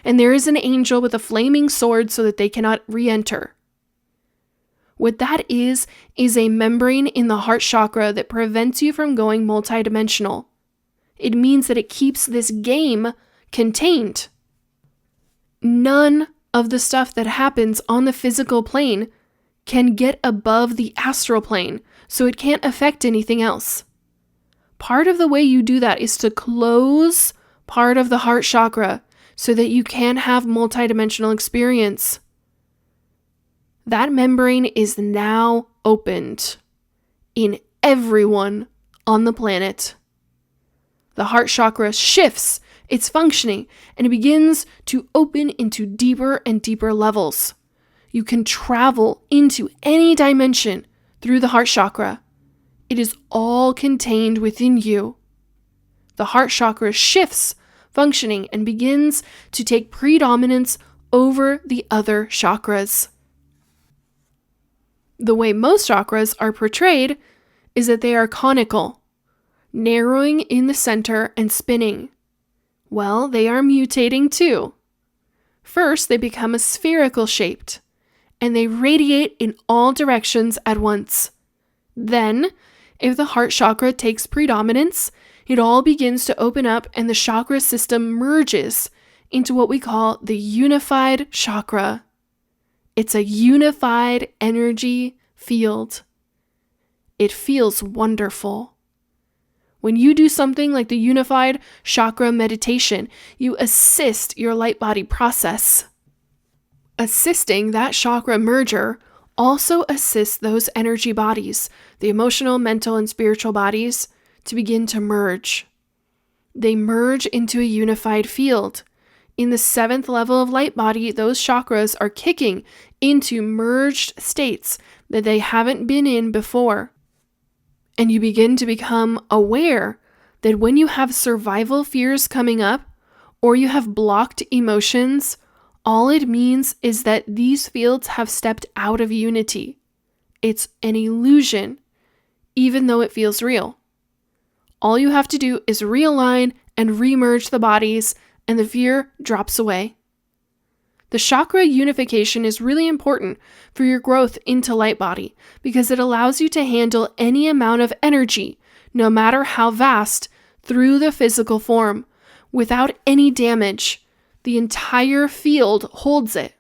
and there is an angel with a flaming sword so that they cannot re-enter. What that is a membrane in the heart chakra that prevents you from going multidimensional. It means that it keeps this game contained. None of the stuff that happens on the physical plane can get above the astral plane, so it can't affect anything else. Part of the way you do that is to close part of the heart chakra so that you can have multidimensional experience. That membrane is now opened in everyone on the planet. The heart chakra shifts its functioning and it begins to open into deeper and deeper levels. You can travel into any dimension through the heart chakra. It is all contained within you. The heart chakra shifts functioning and begins to take predominance over the other chakras. The way most chakras are portrayed is that they are conical, narrowing in the center and spinning. Well, they are mutating too. First, they become a spherical shaped, and they radiate in all directions at once. Then, if the heart chakra takes predominance, it all begins to open up and the chakra system merges into what we call the unified chakra. It's a unified energy field. It feels wonderful. When you do something like the unified chakra meditation, you assist your light body process. Assisting that chakra merger also assists those energy bodies, the emotional, mental, and spiritual bodies, to begin to merge. They merge into a unified field. In the 7th level of light body, those chakras are kicking into merged states that they haven't been in before. And you begin to become aware that when you have survival fears coming up, or you have blocked emotions, all it means is that these fields have stepped out of unity. It's an illusion, even though it feels real. All you have to do is realign and remerge the bodies, and the fear drops away. The chakra unification is really important for your growth into light body because it allows you to handle any amount of energy, no matter how vast, through the physical form without any damage. The entire field holds it.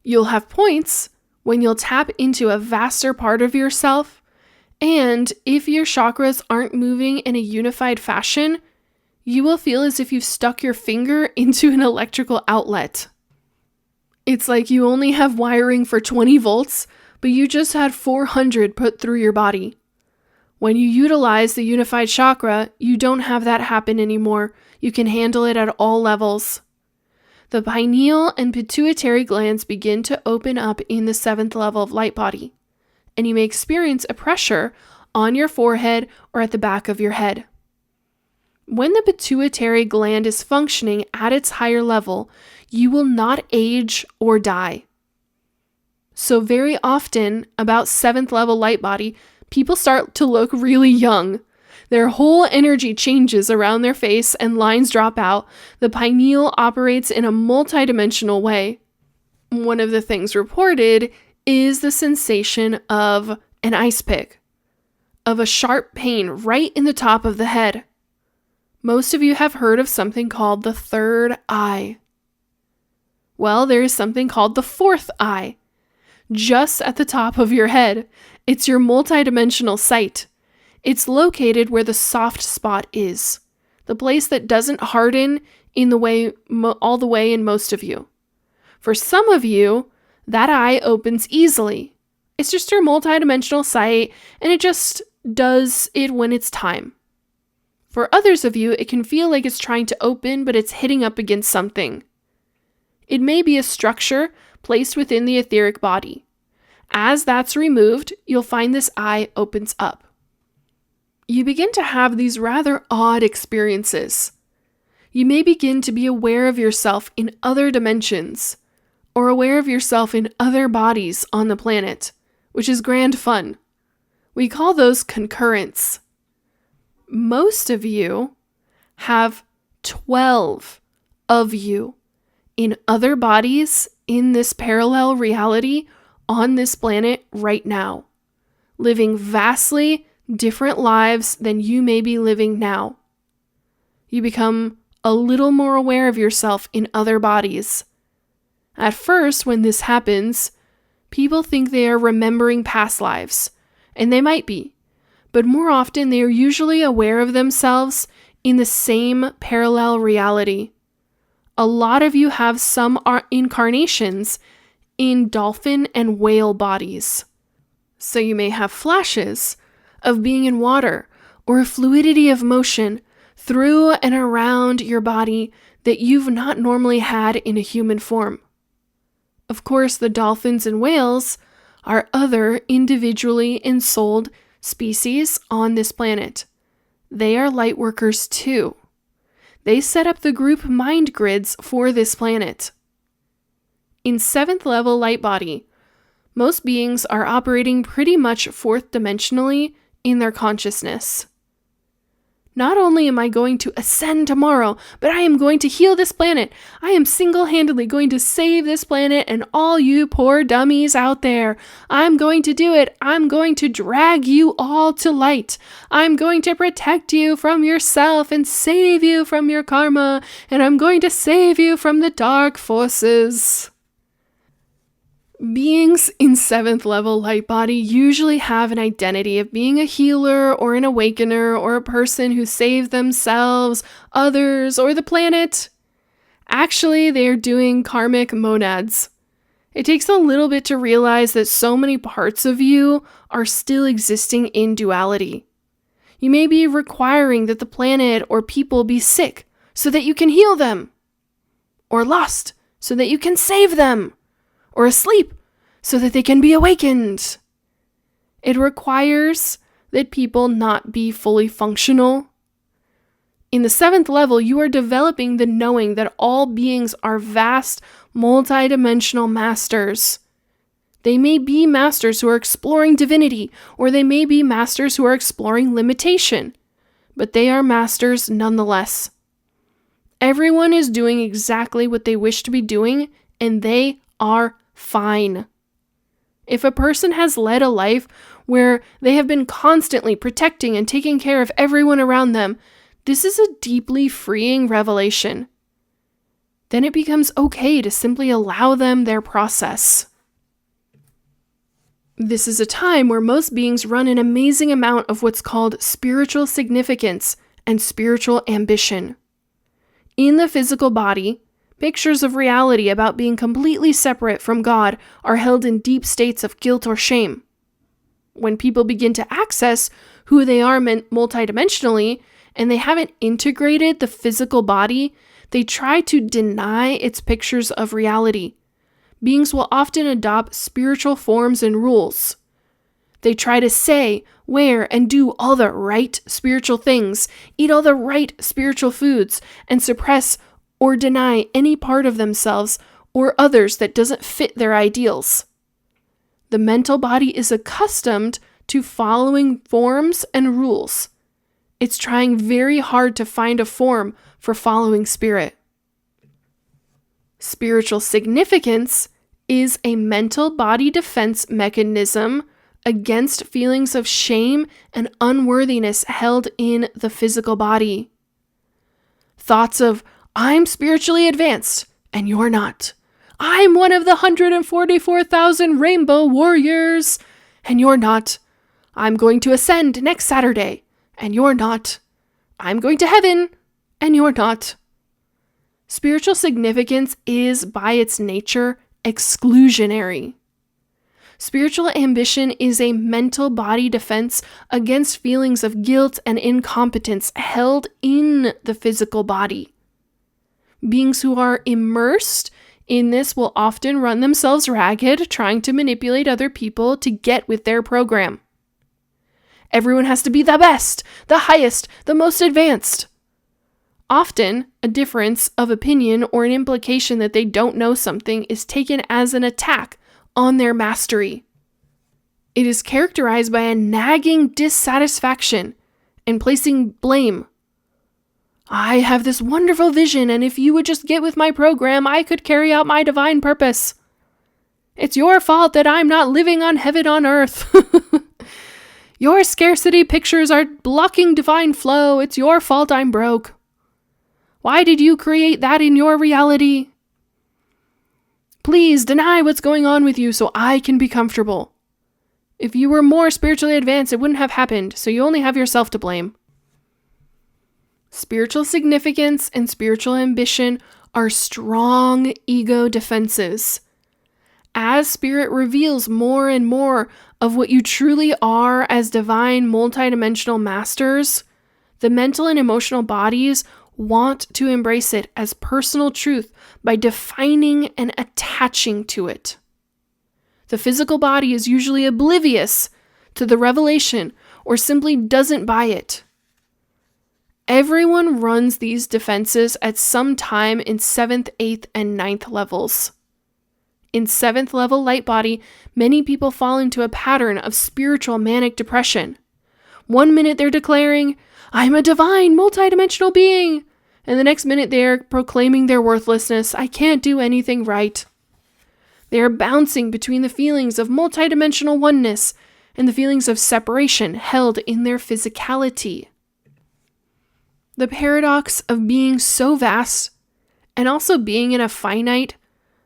You'll have points when you'll tap into a vaster part of yourself, and if your chakras aren't moving in a unified fashion, you will feel as if you've stuck your finger into an electrical outlet. It's like you only have wiring for 20 volts, but you just had 400 put through your body. When you utilize the unified chakra, you don't have that happen anymore. You can handle it at all levels. The pineal and pituitary glands begin to open up in the 7th level of light body, and you may experience a pressure on your forehead or at the back of your head. When the pituitary gland is functioning at its higher level, you will not age or die. So very often, about 7th level light body, people start to look really young. Their whole energy changes around their face and lines drop out. The pineal operates in a multidimensional way. One of the things reported is the sensation of an ice pick, of a sharp pain right in the top of the head. Most of you have heard of something called the third eye. Well, there is something called the fourth eye, just at the top of your head. It's your multidimensional sight. It's located where the soft spot is, the place that doesn't harden in the way all the way in most of you. For some of you, that eye opens easily. It's just your multidimensional sight, and it just does it when it's time. For others of you, it can feel like it's trying to open, but it's hitting up against something. It may be a structure placed within the etheric body. As that's removed, you'll find this eye opens up. You begin to have these rather odd experiences. You may begin to be aware of yourself in other dimensions, or aware of yourself in other bodies on the planet, which is grand fun. We call those concurrents. Most of you have 12 of you in other bodies in this parallel reality on this planet right now, living vastly different lives than you may be living now. You become a little more aware of yourself in other bodies. At first, when this happens, people think they are remembering past lives, and they might be, but more often they are usually aware of themselves in the same parallel reality. A lot of you have some incarnations in dolphin and whale bodies. So you may have flashes of being in water or a fluidity of motion through and around your body that you've not normally had in a human form. Of course, the dolphins and whales are other individually ensouled species on this planet. They are light workers too. They set up the group mind grids for this planet. In 7th level light body, most beings are operating pretty much 4th dimensionally in their consciousness. Not only am I going to ascend tomorrow, but I am going to heal this planet. I am single-handedly going to save this planet and all you poor dummies out there. I'm going to do it. I'm going to drag you all to light. I'm going to protect you from yourself and save you from your karma. And I'm going to save you from the dark forces. Beings in 7th level light body usually have an identity of being a healer or an awakener or a person who saved themselves, others, or the planet. Actually, they are doing karmic monads. It takes a little bit to realize that so many parts of you are still existing in duality. You may be requiring that the planet or people be sick so that you can heal them, or lost so that you can save them, or asleep so that they can be awakened. It requires that people not be fully functional. In the 7th level, you are developing the knowing that all beings are vast, multidimensional masters. They may be masters who are exploring divinity, or they may be masters who are exploring limitation, but they are masters nonetheless. Everyone is doing exactly what they wish to be doing, and they are fine. If a person has led a life where they have been constantly protecting and taking care of everyone around them, this is a deeply freeing revelation. Then it becomes okay to simply allow them their process. This is a time where most beings run an amazing amount of what's called spiritual significance and spiritual ambition. In the physical body, pictures of reality about being completely separate from God are held in deep states of guilt or shame. When people begin to access who they are multidimensionally, and they haven't integrated the physical body, they try to deny its pictures of reality. Beings will often adopt spiritual forms and rules. They try to say, wear, and do all the right spiritual things, eat all the right spiritual foods, and suppress or deny any part of themselves or others that doesn't fit their ideals. The mental body is accustomed to following forms and rules. It's trying very hard to find a form for following spirit. Spiritual significance is a mental body defense mechanism against feelings of shame and unworthiness held in the physical body. Thoughts of, I'm spiritually advanced, and you're not. I'm one of the 144,000 rainbow warriors, and you're not. I'm going to ascend next Saturday, and you're not. I'm going to heaven, and you're not. Spiritual significance is, by its nature, exclusionary. Spiritual ambition is a mental body defense against feelings of guilt and incompetence held in the physical body. Beings who are immersed in this will often run themselves ragged, trying to manipulate other people to get with their program. Everyone has to be the best, the highest, the most advanced. Often, a difference of opinion or an implication that they don't know something is taken as an attack on their mastery. It is characterized by a nagging dissatisfaction and placing blame. I have this wonderful vision, and if you would just get with my program, I could carry out my divine purpose. It's your fault that I'm not living on heaven on earth. Your scarcity pictures are blocking divine flow. It's your fault I'm broke. Why did you create that in your reality? Please deny what's going on with you so I can be comfortable. If you were more spiritually advanced, it wouldn't have happened, so you only have yourself to blame. Spiritual significance and spiritual ambition are strong ego defenses. As Spirit reveals more and more of what you truly are as divine multidimensional masters, the mental and emotional bodies want to embrace it as personal truth by defining and attaching to it. The physical body is usually oblivious to the revelation or simply doesn't buy it. Everyone runs these defenses at some time in 7th, 8th, and 9th levels. In 7th level light body, many people fall into a pattern of spiritual manic depression. One minute they're declaring, I'm a divine multidimensional being. And the next minute they're proclaiming their worthlessness. I can't do anything right. They are bouncing between the feelings of multidimensional oneness and the feelings of separation held in their physicality. The paradox of being so vast and also being in a finite,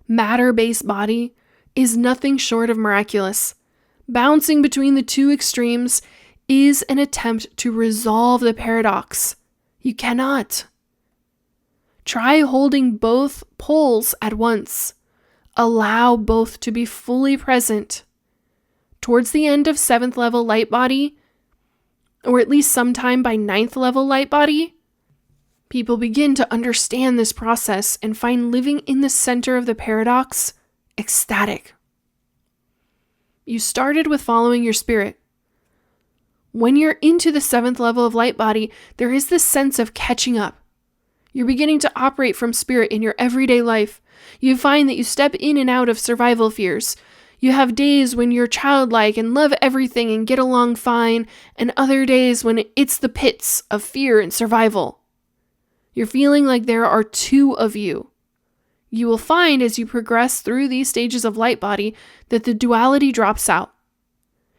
matter-based body is nothing short of miraculous. Bouncing between the two extremes is an attempt to resolve the paradox. You cannot. Try holding both poles at once. Allow both to be fully present. Towards the end of 7th level light body, or at least sometime by 9th level light body, people begin to understand this process and find living in the center of the paradox ecstatic. You started with following your spirit. When you're into the 7th level of light body, there is this sense of catching up. You're beginning to operate from spirit in your everyday life. You find that you step in and out of survival fears. You have days when you're childlike and love everything and get along fine, and other days when it's the pits of fear and survival. You're feeling like there are two of you. You will find as you progress through these stages of light body that the duality drops out.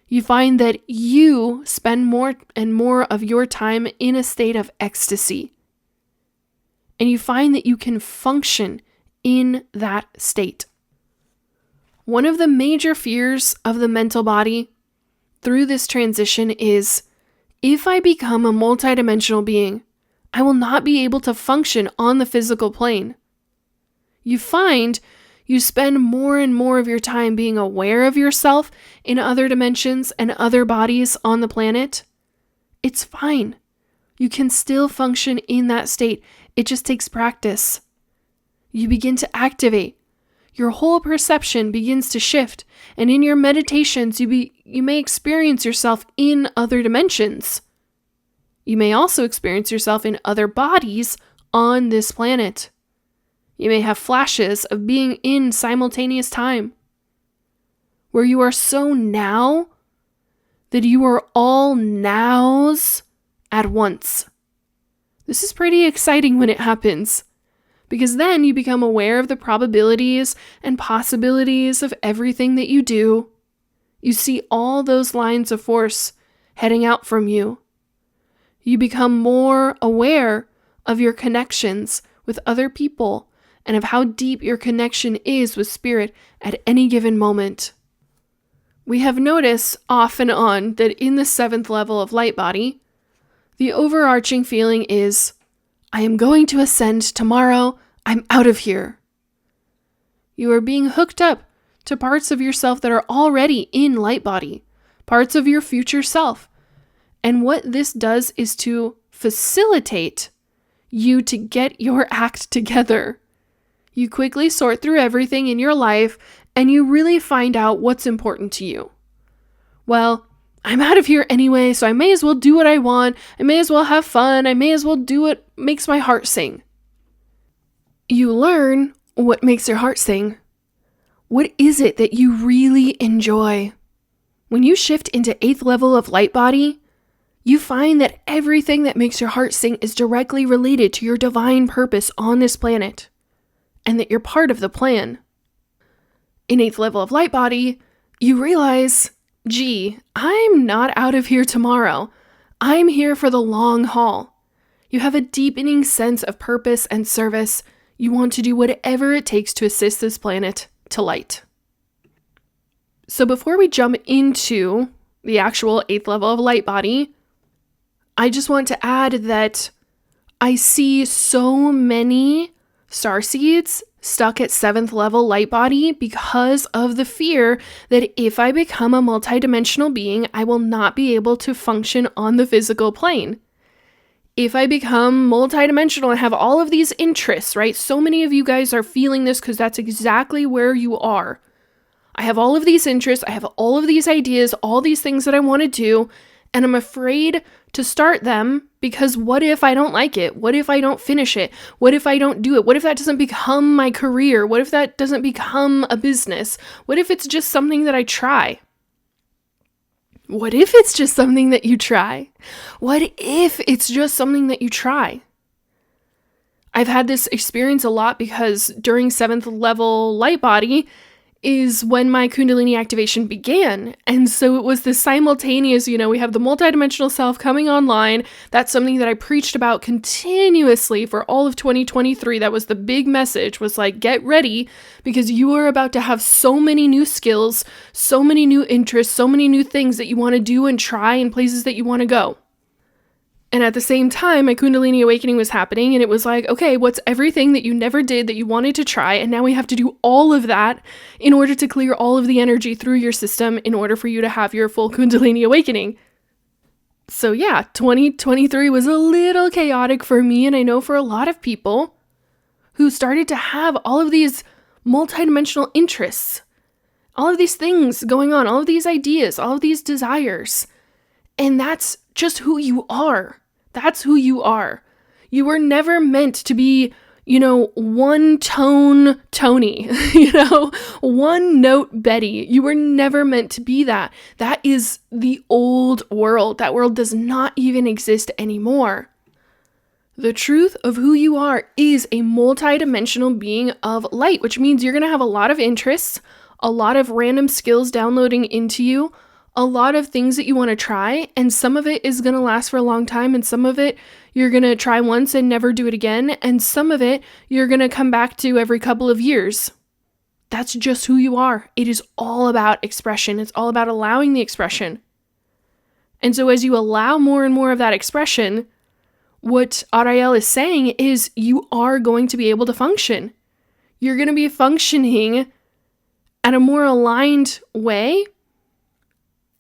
You find that you spend more and more of your time in a state of ecstasy. And you find that you can function in that state. One of the major fears of the mental body through this transition is, if I become a multidimensional being, I will not be able to function on the physical plane. You find you spend more and more of your time being aware of yourself in other dimensions and other bodies on the planet. It's fine. You can still function in that state. It just takes practice. You begin to activate. Your whole perception begins to shift, and in your meditations, you may experience yourself in other dimensions. You may also experience yourself in other bodies on this planet. You may have flashes of being in simultaneous time, where you are so now that you are all nows at once. This is pretty exciting when it happens, because then you become aware of the probabilities and possibilities of everything that you do. You see all those lines of force heading out from you. You become more aware of your connections with other people and of how deep your connection is with spirit at any given moment. We have noticed off and on that in the 7th level of light body, the overarching feeling is, I am going to ascend tomorrow, I'm out of here. You are being hooked up to parts of yourself that are already in light body, parts of your future self. And what this does is to facilitate you to get your act together. You quickly sort through everything in your life and you really find out what's important to you. Well, I'm out of here anyway, so I may as well do what I want. I may as well have fun. I may as well do what makes my heart sing. You learn what makes your heart sing. What is it that you really enjoy? When you shift into 8th level of light body, you find that everything that makes your heart sing is directly related to your divine purpose on this planet, and that you're part of the plan. In 8th level of light body, you realize, gee, I'm not out of here tomorrow. I'm here for the long haul. You have a deepening sense of purpose and service. You want to do whatever it takes to assist this planet to light. So before we jump into the actual 8th level of light body, I just want to add that I see so many starseeds stuck at 7th level light body because of the fear that if I become a multidimensional being, I will not be able to function on the physical plane. If I become multidimensional and have all of these interests, right? So many of you guys are feeling this because that's exactly where you are. I have all of these interests, I have all of these ideas, all these things that I want to do, and I'm afraid to start them because what if I don't like it? What if I don't finish it? What if I don't do it? What if that doesn't become my career? What if that doesn't become a business? What if it's just something that I try? What if it's just something that you try? What if it's just something that you try? I've had this experience a lot because during 7th level light body is when my Kundalini activation began. And so it was this simultaneous, we have the multidimensional self coming online. That's something that I preached about continuously for all of 2023. That was the big message, was like, get ready because you are about to have so many new skills, so many new interests, so many new things that you want to do and try and places that you want to go. And at the same time, my Kundalini awakening was happening, and it was like, okay, what's everything that you never did that you wanted to try, and now we have to do all of that in order to clear all of the energy through your system in order for you to have your full Kundalini awakening. So yeah, 2023 was a little chaotic for me, and I know for a lot of people who started to have all of these multidimensional interests, all of these things going on, all of these ideas, all of these desires, and that's just who you are. That's who you are. You were never meant to be, one tone Tony, one note Betty. You were never meant to be that. That is the old world. That world does not even exist anymore. The truth of who you are is a multidimensional being of light, which means you're going to have a lot of interests, a lot of random skills downloading into you, a lot of things that you want to try, and some of it is going to last for a long time, and some of it you're going to try once and never do it again, and some of it you're going to come back to every couple of years. That's just who you are. It is all about expression. It's all about allowing the expression. And so as you allow more and more of that expression, what Ariel is saying is you are going to be able to function. You're going to be functioning at a more aligned way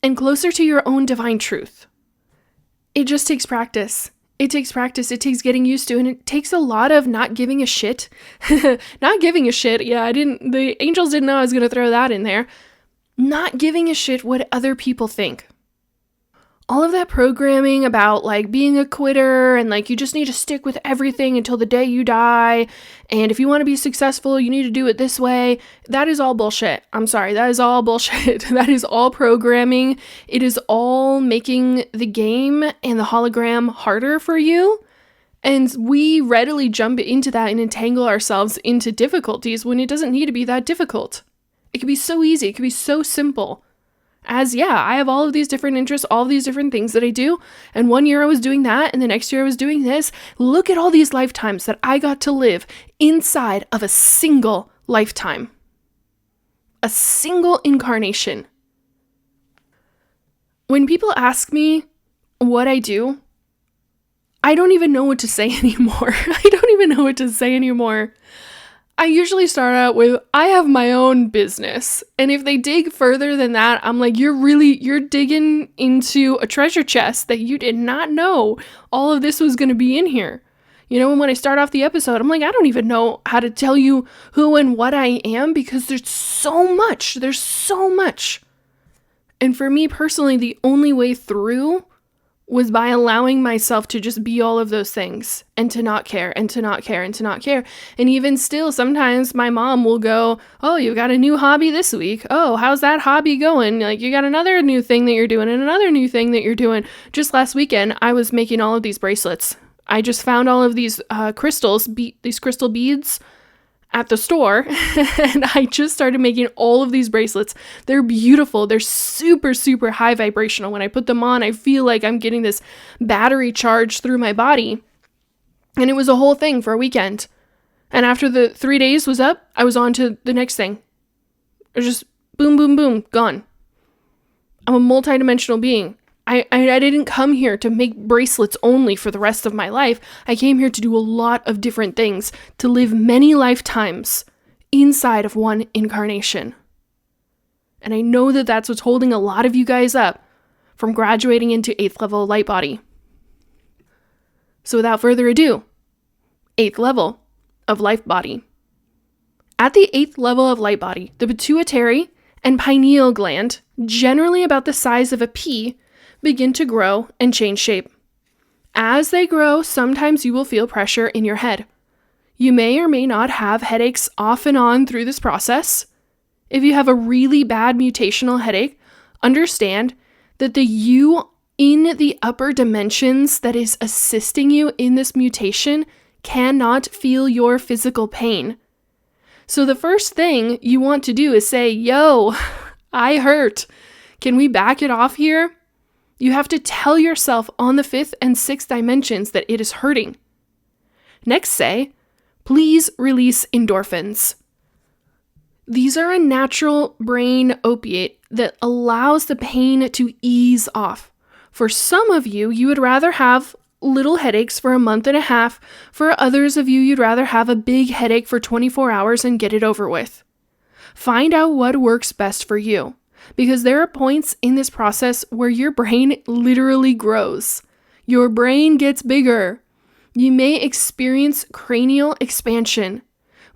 and closer to your own divine truth. It just takes practice. It takes practice. It takes getting used to, and it takes a lot of not giving a shit. Not giving a shit. Yeah, the angels didn't know I was going to throw that in there. Not giving a shit what other people think. All of that programming about being a quitter and you just need to stick with everything until the day you die. And if you want to be successful, you need to do it this way. That is all bullshit. I'm sorry. That is all bullshit. That is all programming. It is all making the game and the hologram harder for you. And we readily jump into that and entangle ourselves into difficulties when it doesn't need to be that difficult. It could be so easy. It could be so simple. I have all of these different interests, all of these different things that I do. And one year I was doing that, and the next year I was doing this. Look at all these lifetimes that I got to live inside of a single lifetime. A single incarnation. When people ask me what I do, I don't even know what to say anymore. I usually start out with, I have my own business. And if they dig further than that, I'm like, you're digging into a treasure chest that you did not know all of this was going to be in here. You know, and when I start off the episode, I'm like, I don't even know how to tell you who and what I am because there's so much. There's so much. And for me personally, the only way through was by allowing myself to just be all of those things and to not care and to not care and to not care. And even still, sometimes my mom will go, oh, you got a new hobby this week. Oh, how's that hobby going? Like, you got another new thing that you're doing and another new thing that you're doing. Just last weekend, I was making all of these bracelets. I just found all of these these crystal beads at the store, and I just started making all of these bracelets. They're beautiful. They're super, super high vibrational. When I put them on, I feel like I'm getting this battery charge through my body. And it was a whole thing for a weekend. And after the 3 days was up, I was on to the next thing. It was just boom, boom, boom, gone. I'm a multidimensional being. I didn't come here to make bracelets only for the rest of my life. I came here to do a lot of different things, to live many lifetimes inside of one incarnation. And I know that that's what's holding a lot of you guys up from graduating into 8th level light body. So without further ado, 8th level of light body. At the 8th level of light body, the pituitary and pineal gland, generally about the size of a pea, begin to grow and change shape. As they grow, sometimes you will feel pressure in your head. You may or may not have headaches off and on through this process. If you have a really bad mutational headache, understand that the you in the upper dimensions that is assisting you in this mutation cannot feel your physical pain. So the first thing you want to do is say, yo, I hurt. Can we back it off here? You have to tell yourself on the 5th and 6th dimensions that it is hurting. Next, say, please release endorphins. These are a natural brain opiate that allows the pain to ease off. For some of you, you would rather have little headaches for a month and a half. For others of you, you'd rather have a big headache for 24 hours and get it over with. Find out what works best for you. Because there are points in this process where your brain literally grows. Your brain gets bigger. You may experience cranial expansion.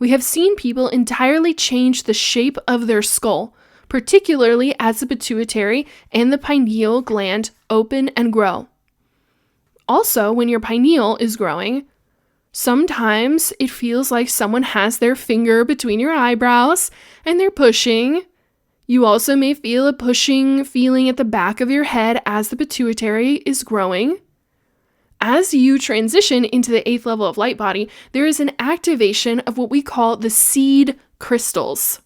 We have seen people entirely change the shape of their skull, particularly as the pituitary and the pineal gland open and grow. Also, when your pineal is growing, sometimes it feels like someone has their finger between your eyebrows and they're pushing. You also may feel a pushing feeling at the back of your head as the pituitary is growing. As you transition into the 8th level of light body, there is an activation of what we call the seed crystals.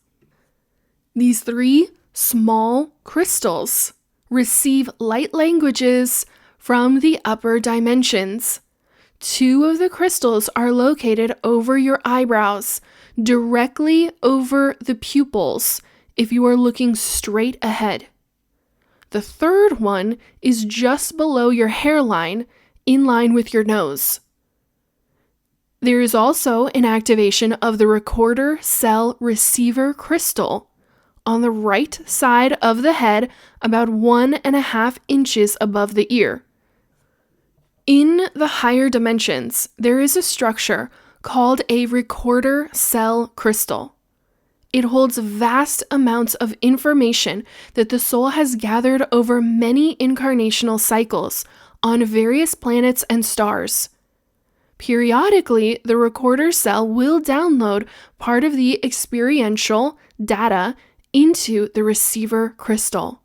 These 3 small crystals receive light languages from the upper dimensions. 2 of the crystals are located over your eyebrows, directly over the pupils, if you are looking straight ahead. The 3rd one is just below your hairline, in line with your nose. There is also an activation of the recorder cell receiver crystal on the right side of the head, about 1.5 inches above the ear. In the higher dimensions, there is a structure called a recorder cell crystal. It holds vast amounts of information that the soul has gathered over many incarnational cycles on various planets and stars. Periodically, the recorder cell will download part of the experiential data into the receiver crystal.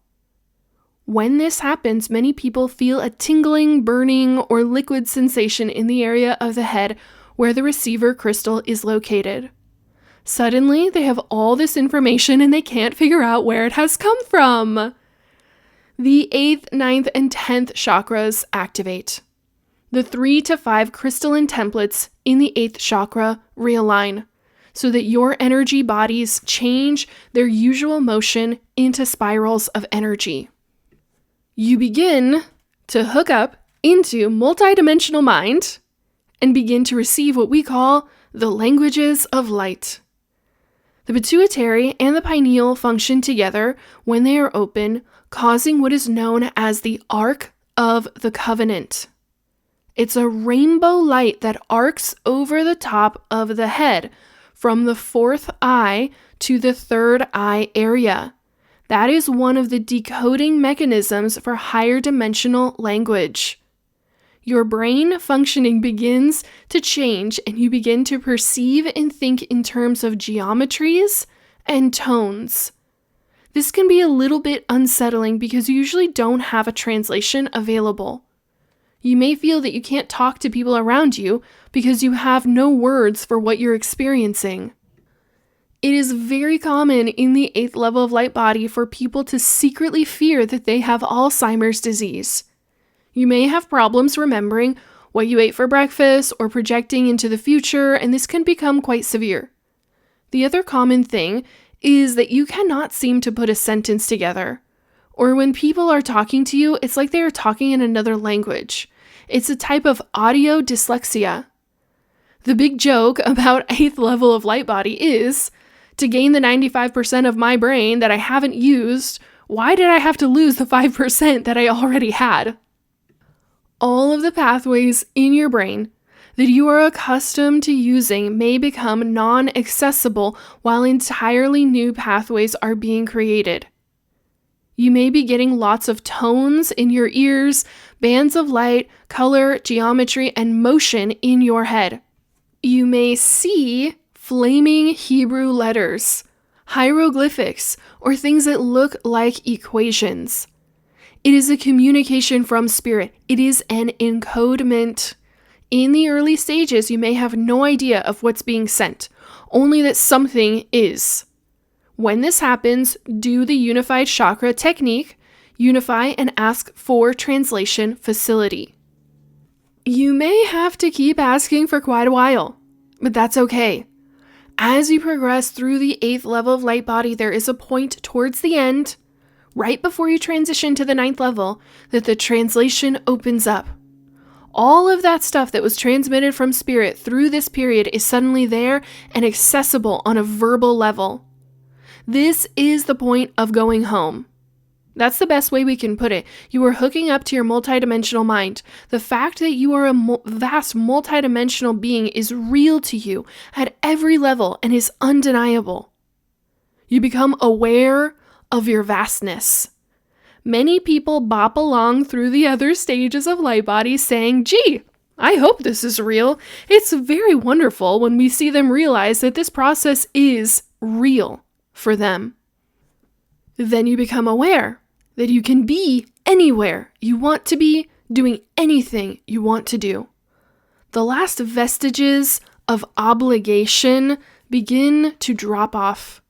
When this happens, many people feel a tingling, burning, or liquid sensation in the area of the head where the receiver crystal is located. Suddenly, they have all this information and they can't figure out where it has come from. The 8th, 9th, and 10th chakras activate. The 3 to 5 crystalline templates in the 8th chakra realign so that your energy bodies change their usual motion into spirals of energy. You begin to hook up into multidimensional mind and begin to receive what we call the languages of light. The pituitary and the pineal function together when they are open, causing what is known as the arc of the covenant. It's a rainbow light that arcs over the top of the head from the fourth eye to the third eye area. That is one of the decoding mechanisms for higher dimensional language. Your brain functioning begins to change and you begin to perceive and think in terms of geometries and tones. This can be a little bit unsettling because you usually don't have a translation available. You may feel that you can't talk to people around you because you have no words for what you're experiencing. It is very common in the 8th level of light body for people to secretly fear that they have Alzheimer's disease. You may have problems remembering what you ate for breakfast or projecting into the future, and this can become quite severe. The other common thing is that you cannot seem to put a sentence together. Or when people are talking to you, it's like they are talking in another language. It's a type of audio dyslexia. The big joke about 8th level of light body is, to gain the 95% of my brain that I haven't used, why did I have to lose the 5% that I already had? All of the pathways in your brain that you are accustomed to using may become non-accessible while entirely new pathways are being created. You may be getting lots of tones in your ears, bands of light, color, geometry, and motion in your head. You may see flaming Hebrew letters, hieroglyphics, or things that look like equations. It is a communication from spirit. It is an encodement. In the early stages, you may have no idea of what's being sent, only that something is. When this happens, do the unified chakra technique, unify and ask for translation facility. You may have to keep asking for quite a while, but that's okay. As you progress through the 8th level of light body, there is a point towards the end, right before you transition to the 9th level, that the translation opens up. All of that stuff that was transmitted from spirit through this period is suddenly there and accessible on a verbal level. This is the point of going home. That's the best way we can put it. You are hooking up to your multidimensional mind. The fact that you are a vast multidimensional being is real to you at every level and is undeniable. You become aware of your vastness. Many people bop along through the other stages of light body saying, gee, I hope this is real. It's very wonderful when we see them realize that this process is real for them. Then you become aware that you can be anywhere you want to be, doing anything you want to do. The last vestiges of obligation begin to drop off.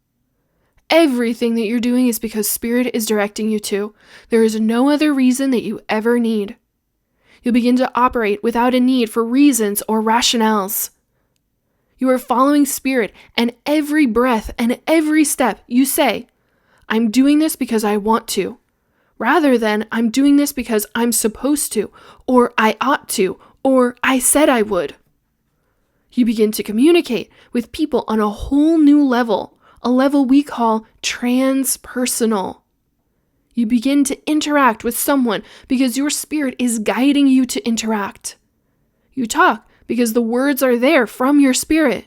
Everything that you're doing is because spirit is directing you to. There is no other reason that you ever need. You'll begin to operate without a need for reasons or rationales. You are following spirit, and every breath and every step you say, I'm doing this because I want to, rather than I'm doing this because I'm supposed to, or I ought to, or I said I would. You begin to communicate with people on a whole new level, a level we call transpersonal. You begin to interact with someone because your spirit is guiding you to interact. You talk because the words are there from your spirit.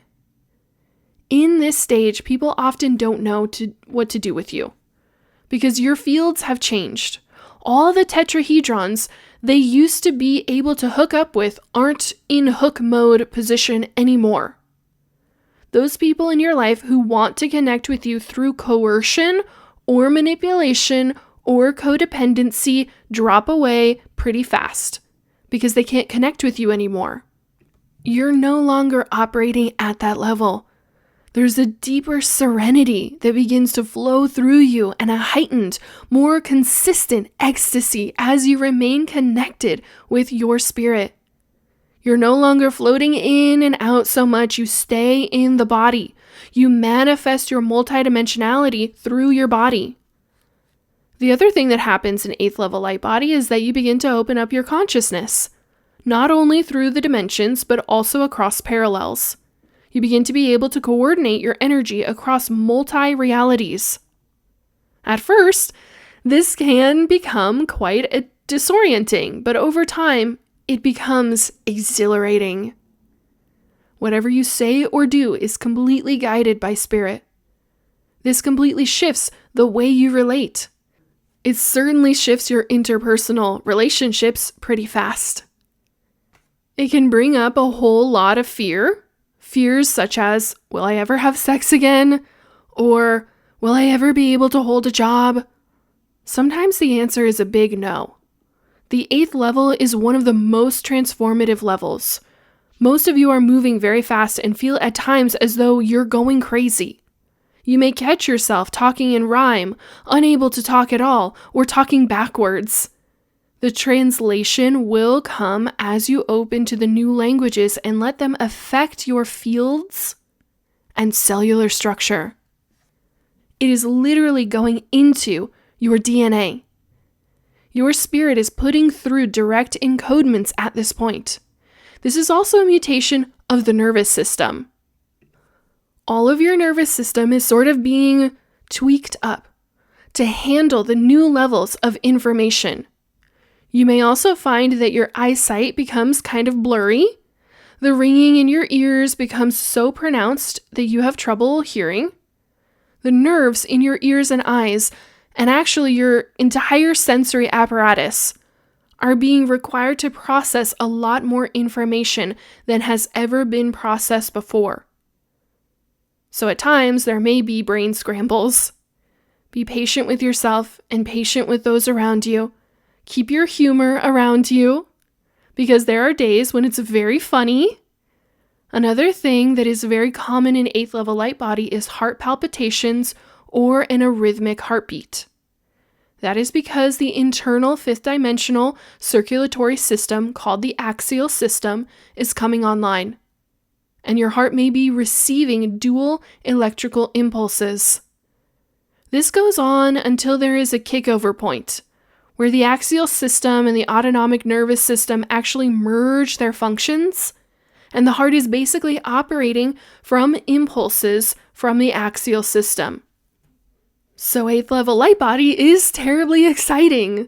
In this stage, people often don't know what to do with you because your fields have changed. All the tetrahedrons they used to be able to hook up with aren't in hook mode position anymore. Those people in your life who want to connect with you through coercion or manipulation or codependency drop away pretty fast because they can't connect with you anymore. You're no longer operating at that level. There's a deeper serenity that begins to flow through you and a heightened, more consistent ecstasy as you remain connected with your spirit. You're no longer floating in and out so much, you stay in the body. You manifest your multidimensionality through your body. The other thing that happens in 8th level light body is that you begin to open up your consciousness, not only through the dimensions, but also across parallels. You begin to be able to coordinate your energy across multi-realities. At first, this can become quite disorienting, but over time, it becomes exhilarating. Whatever you say or do is completely guided by spirit. This completely shifts the way you relate. It certainly shifts your interpersonal relationships pretty fast. It can bring up a whole lot of fears such as, will I ever have sex again? Or, will I ever be able to hold a job? Sometimes the answer is a big no. The 8th level is one of the most transformative levels. Most of you are moving very fast and feel at times as though you're going crazy. You may catch yourself talking in rhyme, unable to talk at all, or talking backwards. The translation will come as you open to the new languages and let them affect your fields and cellular structure. It is literally going into your DNA. Your spirit is putting through direct encodements at this point. This is also a mutation of the nervous system. All of your nervous system is sort of being tweaked up to handle the new levels of information. You may also find that your eyesight becomes kind of blurry. The ringing in your ears becomes so pronounced that you have trouble hearing. The nerves in your ears and eyes, and actually your entire sensory apparatus, are being required to process a lot more information than has ever been processed before. So at times, there may be brain scrambles. Be patient with yourself and patient with those around you. Keep your humor around you, because there are days when it's very funny. Another thing that is very common in 8th level light body is heart palpitations or an arrhythmic heartbeat. That is because the internal 5th dimensional circulatory system called the axial system is coming online, and your heart may be receiving dual electrical impulses. This goes on until there is a kickover point, where the axial system and the autonomic nervous system actually merge their functions, and the heart is basically operating from impulses from the axial system. So 8th level light body is terribly exciting.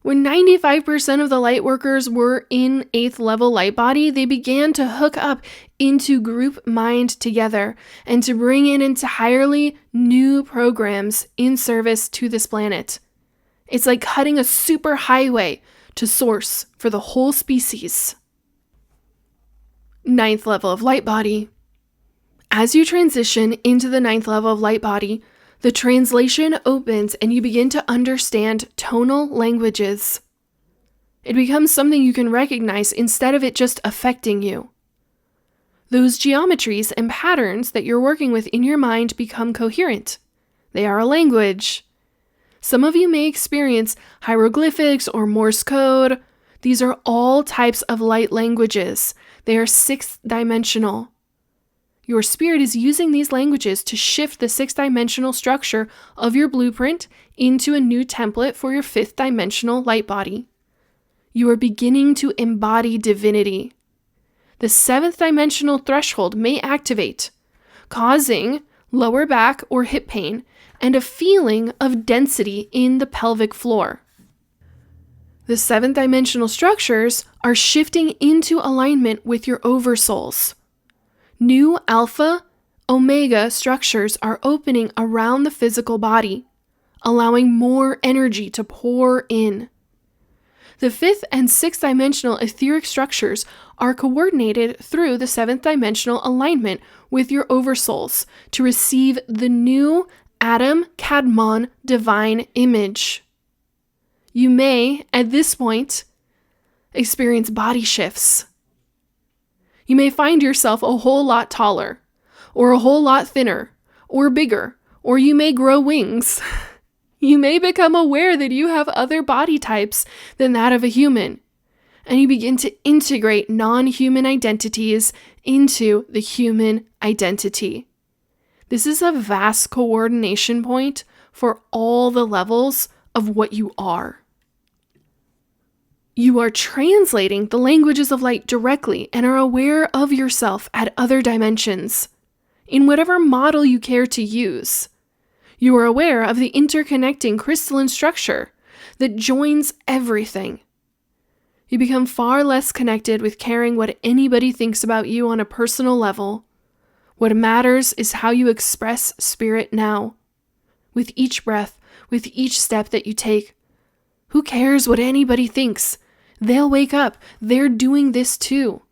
When 95% of the light workers were in 8th level light body, they began to hook up into group mind together and to bring in entirely new programs in service to this planet. It's like cutting a super highway to source for the whole species. 9th level of light body. As you transition into the 9th level of light body, the translation opens and you begin to understand tonal languages. It becomes something you can recognize instead of it just affecting you. Those geometries and patterns that you're working with in your mind become coherent. They are a language. Some of you may experience hieroglyphics or Morse code. These are all types of light languages. They are 6th dimensional. Your spirit is using these languages to shift the 6th dimensional structure of your blueprint into a new template for your 5th dimensional light body. You are beginning to embody divinity. The 7th dimensional threshold may activate, causing lower back or hip pain and a feeling of density in the pelvic floor. The 7th dimensional structures are shifting into alignment with your oversouls. New alpha, omega structures are opening around the physical body, allowing more energy to pour in. The 5th and 6th dimensional etheric structures are coordinated through the 7th dimensional alignment with your oversouls to receive the new Adam Kadmon divine image. You may, at this point, experience body shifts. You may find yourself a whole lot taller, or a whole lot thinner, or bigger, or you may grow wings. You may become aware that you have other body types than that of a human, and you begin to integrate non-human identities into the human identity. This is a vast coordination point for all the levels of what you are. You are translating the languages of light directly and are aware of yourself at other dimensions, in whatever model you care to use. You are aware of the interconnecting crystalline structure that joins everything. You become far less connected with caring what anybody thinks about you on a personal level. What matters is how you express spirit now. With each breath, with each step that you take. Who cares what anybody thinks? They'll wake up. They're doing this too.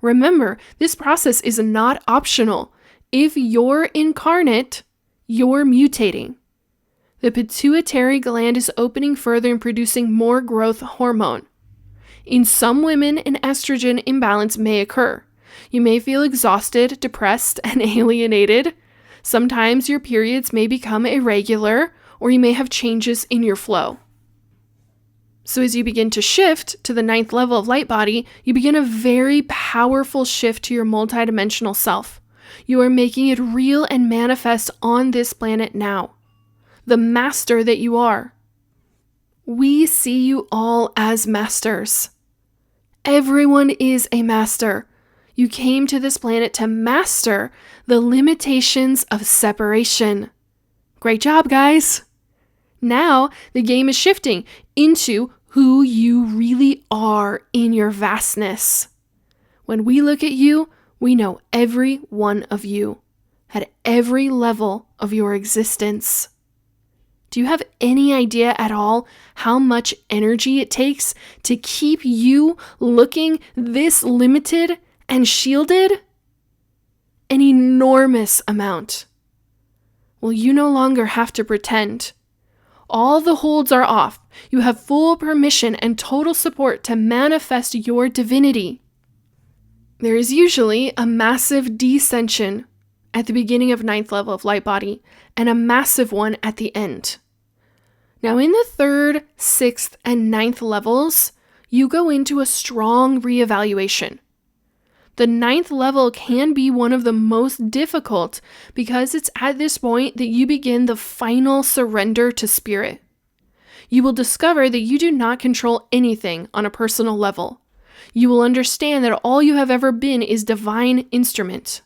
Remember, this process is not optional. If you're incarnate, you're mutating. The pituitary gland is opening further and producing more growth hormone. In some women, an estrogen imbalance may occur. You may feel exhausted, depressed, and alienated. Sometimes your periods may become irregular, or you may have changes in your flow. So as you begin to shift to the 9th level of light body, you begin a very powerful shift to your multidimensional self. You are making it real and manifest on this planet now. The master that you are. We see you all as masters. Everyone is a master. You came to this planet to master the limitations of separation. Great job, guys. Now the game is shifting into who you really are in your vastness. When we look at you, we know every one of you at every level of your existence. Do you have any idea at all how much energy it takes to keep you looking this limited and shielded? An enormous amount. Well, you no longer have to pretend. All the holds are off. You have full permission and total support to manifest your divinity. There is usually a massive descension at the beginning of 9th level of light body and a massive one at the end. Now in the 3rd, 6th, and 9th levels, you go into a strong reevaluation. The 9th level can be one of the most difficult because it's at this point that you begin the final surrender to spirit. You will discover that you do not control anything on a personal level. You will understand that all you have ever been is divine instrument.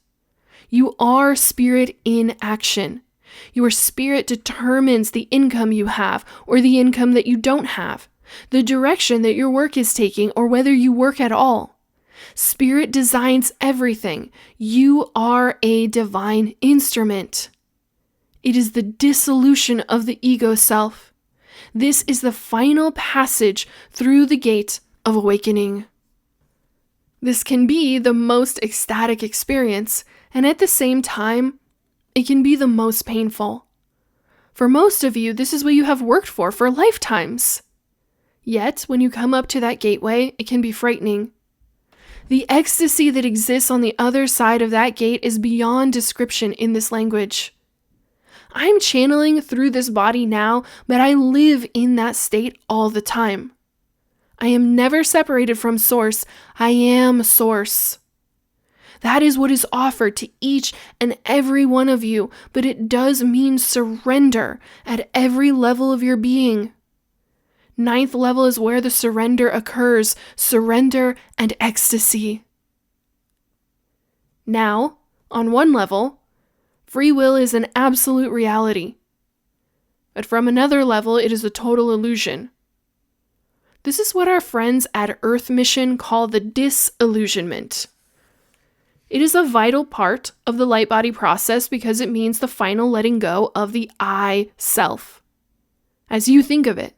You are spirit in action. Your spirit determines the income you have or the income that you don't have, the direction that your work is taking or whether you work at all. Spirit designs everything. You are a divine instrument. It is the dissolution of the ego self. This is the final passage through the gate of awakening. This can be the most ecstatic experience, and at the same time, it can be the most painful. For most of you, this is what you have worked for lifetimes. Yet, when you come up to that gateway, it can be frightening. The ecstasy that exists on the other side of that gate is beyond description in this language. I'm channeling through this body now, but I live in that state all the time. I am never separated from Source. I am Source. That is what is offered to each and every one of you, but it does mean surrender at every level of your being. 9th level is where the surrender occurs, surrender and ecstasy. Now, on one level, free will is an absolute reality. But from another level, it is a total illusion. This is what our friends at Earth Mission call the disillusionment. It is a vital part of the light body process because it means the final letting go of the I self, as you think of it.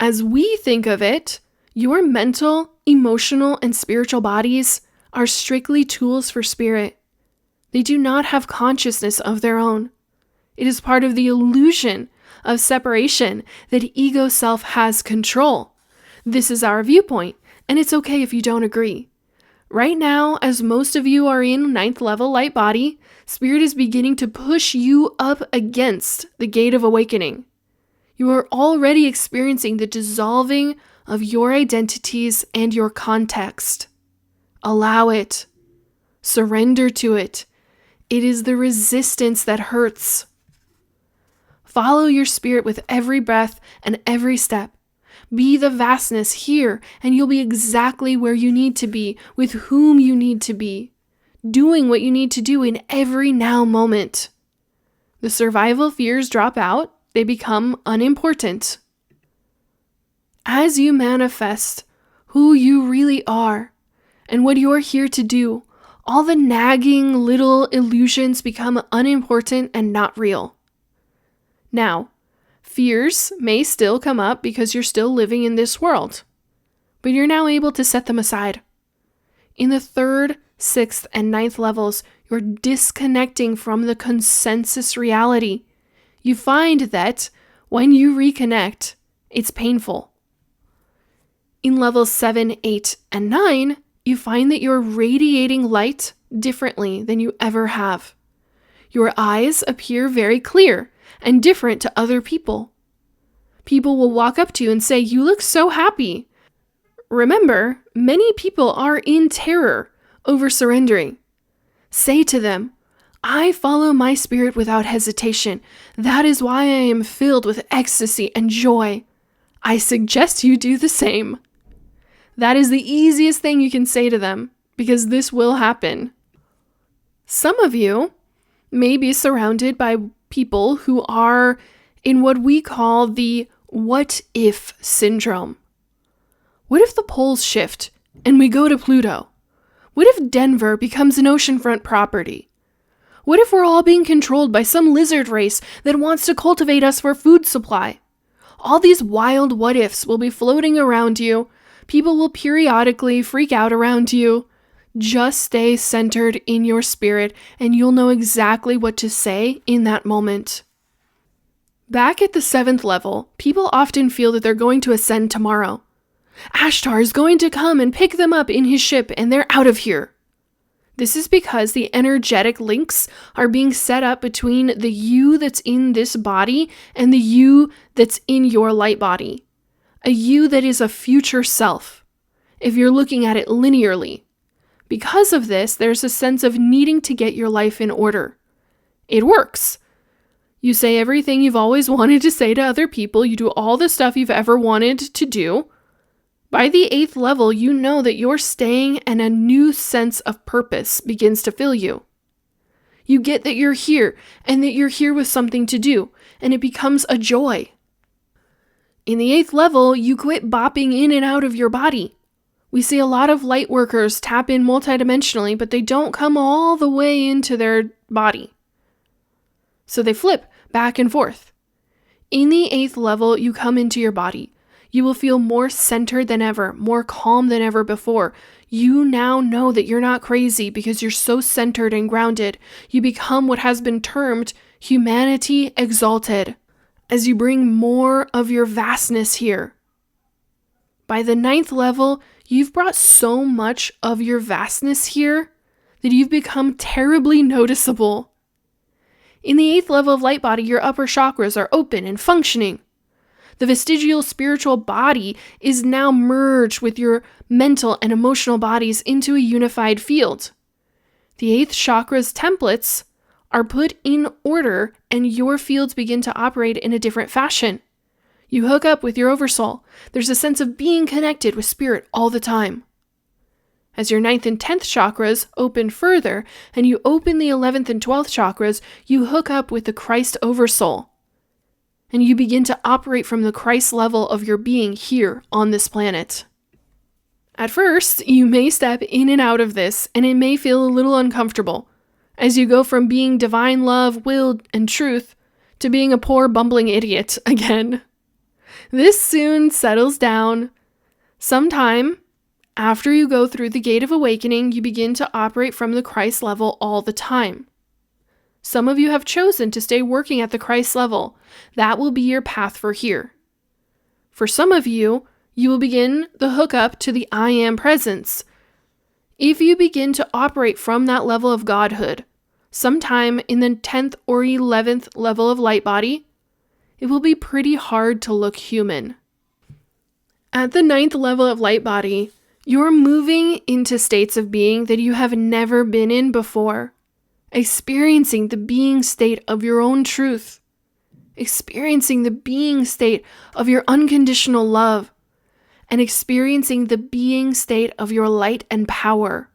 As we think of it, your mental, emotional, and spiritual bodies are strictly tools for spirit. They do not have consciousness of their own. It is part of the illusion of separation that ego self has control. This is our viewpoint, and it's okay if you don't agree. Right now, as most of you are in 9th level light body, spirit is beginning to push you up against the gate of awakening. You are already experiencing the dissolving of your identities and your context. Allow it. Surrender to it. It is the resistance that hurts. Follow your spirit with every breath and every step. Be the vastness here, and you'll be exactly where you need to be, with whom you need to be, doing what you need to do in every now moment. The survival fears drop out, they become unimportant. As you manifest who you really are and what you're here to do, all the nagging little illusions become unimportant and not real. Now, fears may still come up because you're still living in this world, but you're now able to set them aside. In the 3rd, 6th, and 9th levels, you're disconnecting from the consensus reality. You find that when you reconnect, it's painful. In levels 7, 8, and 9, you find that you're radiating light differently than you ever have. Your eyes appear very clear and different to other people. People will walk up to you and say, "You look so happy." Remember, many people are in terror over surrendering. Say to them, "I follow my spirit without hesitation. That is why I am filled with ecstasy and joy. I suggest you do the same." That is the easiest thing you can say to them, because this will happen. Some of you may be surrounded by people who are in what we call the what if syndrome. What if the poles shift and we go to Pluto? What if Denver becomes an oceanfront property? What if we're all being controlled by some lizard race that wants to cultivate us for food supply? All these wild what ifs will be floating around you. People will periodically freak out around you. Just stay centered in your spirit and you'll know exactly what to say in that moment. Back at the 7th level, people often feel that they're going to ascend tomorrow. Ashtar is going to come and pick them up in his ship and they're out of here. This is because the energetic links are being set up between the you that's in this body and the you that's in your light body. A you that is a future self, if you're looking at it linearly. Because of this, there's a sense of needing to get your life in order. It works. You say everything you've always wanted to say to other people. You do all the stuff you've ever wanted to do. By the 8th level, you know that you're staying and a new sense of purpose begins to fill you. You get that you're here and that you're here with something to do, and it becomes a joy. In the 8th level, you quit bopping in and out of your body. We see a lot of light workers tap in multidimensionally, but they don't come all the way into their body. So they flip back and forth. In the 8th level, you come into your body. You will feel more centered than ever, more calm than ever before. You now know that you're not crazy because you're so centered and grounded. You become what has been termed humanity exalted, as you bring more of your vastness here. By the 9th level, you've brought so much of your vastness here that you've become terribly noticeable. In the 8th level of light body, your upper chakras are open and functioning. The vestigial spiritual body is now merged with your mental and emotional bodies into a unified field. The 8th chakra's templates are put in order and your fields begin to operate in a different fashion. You hook up with your oversoul. There's a sense of being connected with spirit all the time. As your 9th and 10th chakras open further and you open the 11th and 12th chakras, you hook up with the Christ oversoul. And you begin to operate from the Christ level of your being here on this planet. At first, you may step in and out of this, and it may feel a little uncomfortable, as you go from being divine love, will, and truth, to being a poor bumbling idiot again. This soon settles down. Sometime after you go through the gate of awakening, you begin to operate from the Christ level all the time. Some of you have chosen to stay working at the Christ level. That will be your path for here. For some of you, you will begin the hookup to the I Am presence. If you begin to operate from that level of godhood, sometime in the 10th or 11th level of light body, it will be pretty hard to look human. At the 9th level of light body, you're moving into states of being that you have never been in before, experiencing the being state of your own truth, experiencing the being state of your unconditional love, and experiencing the being state of your light and power.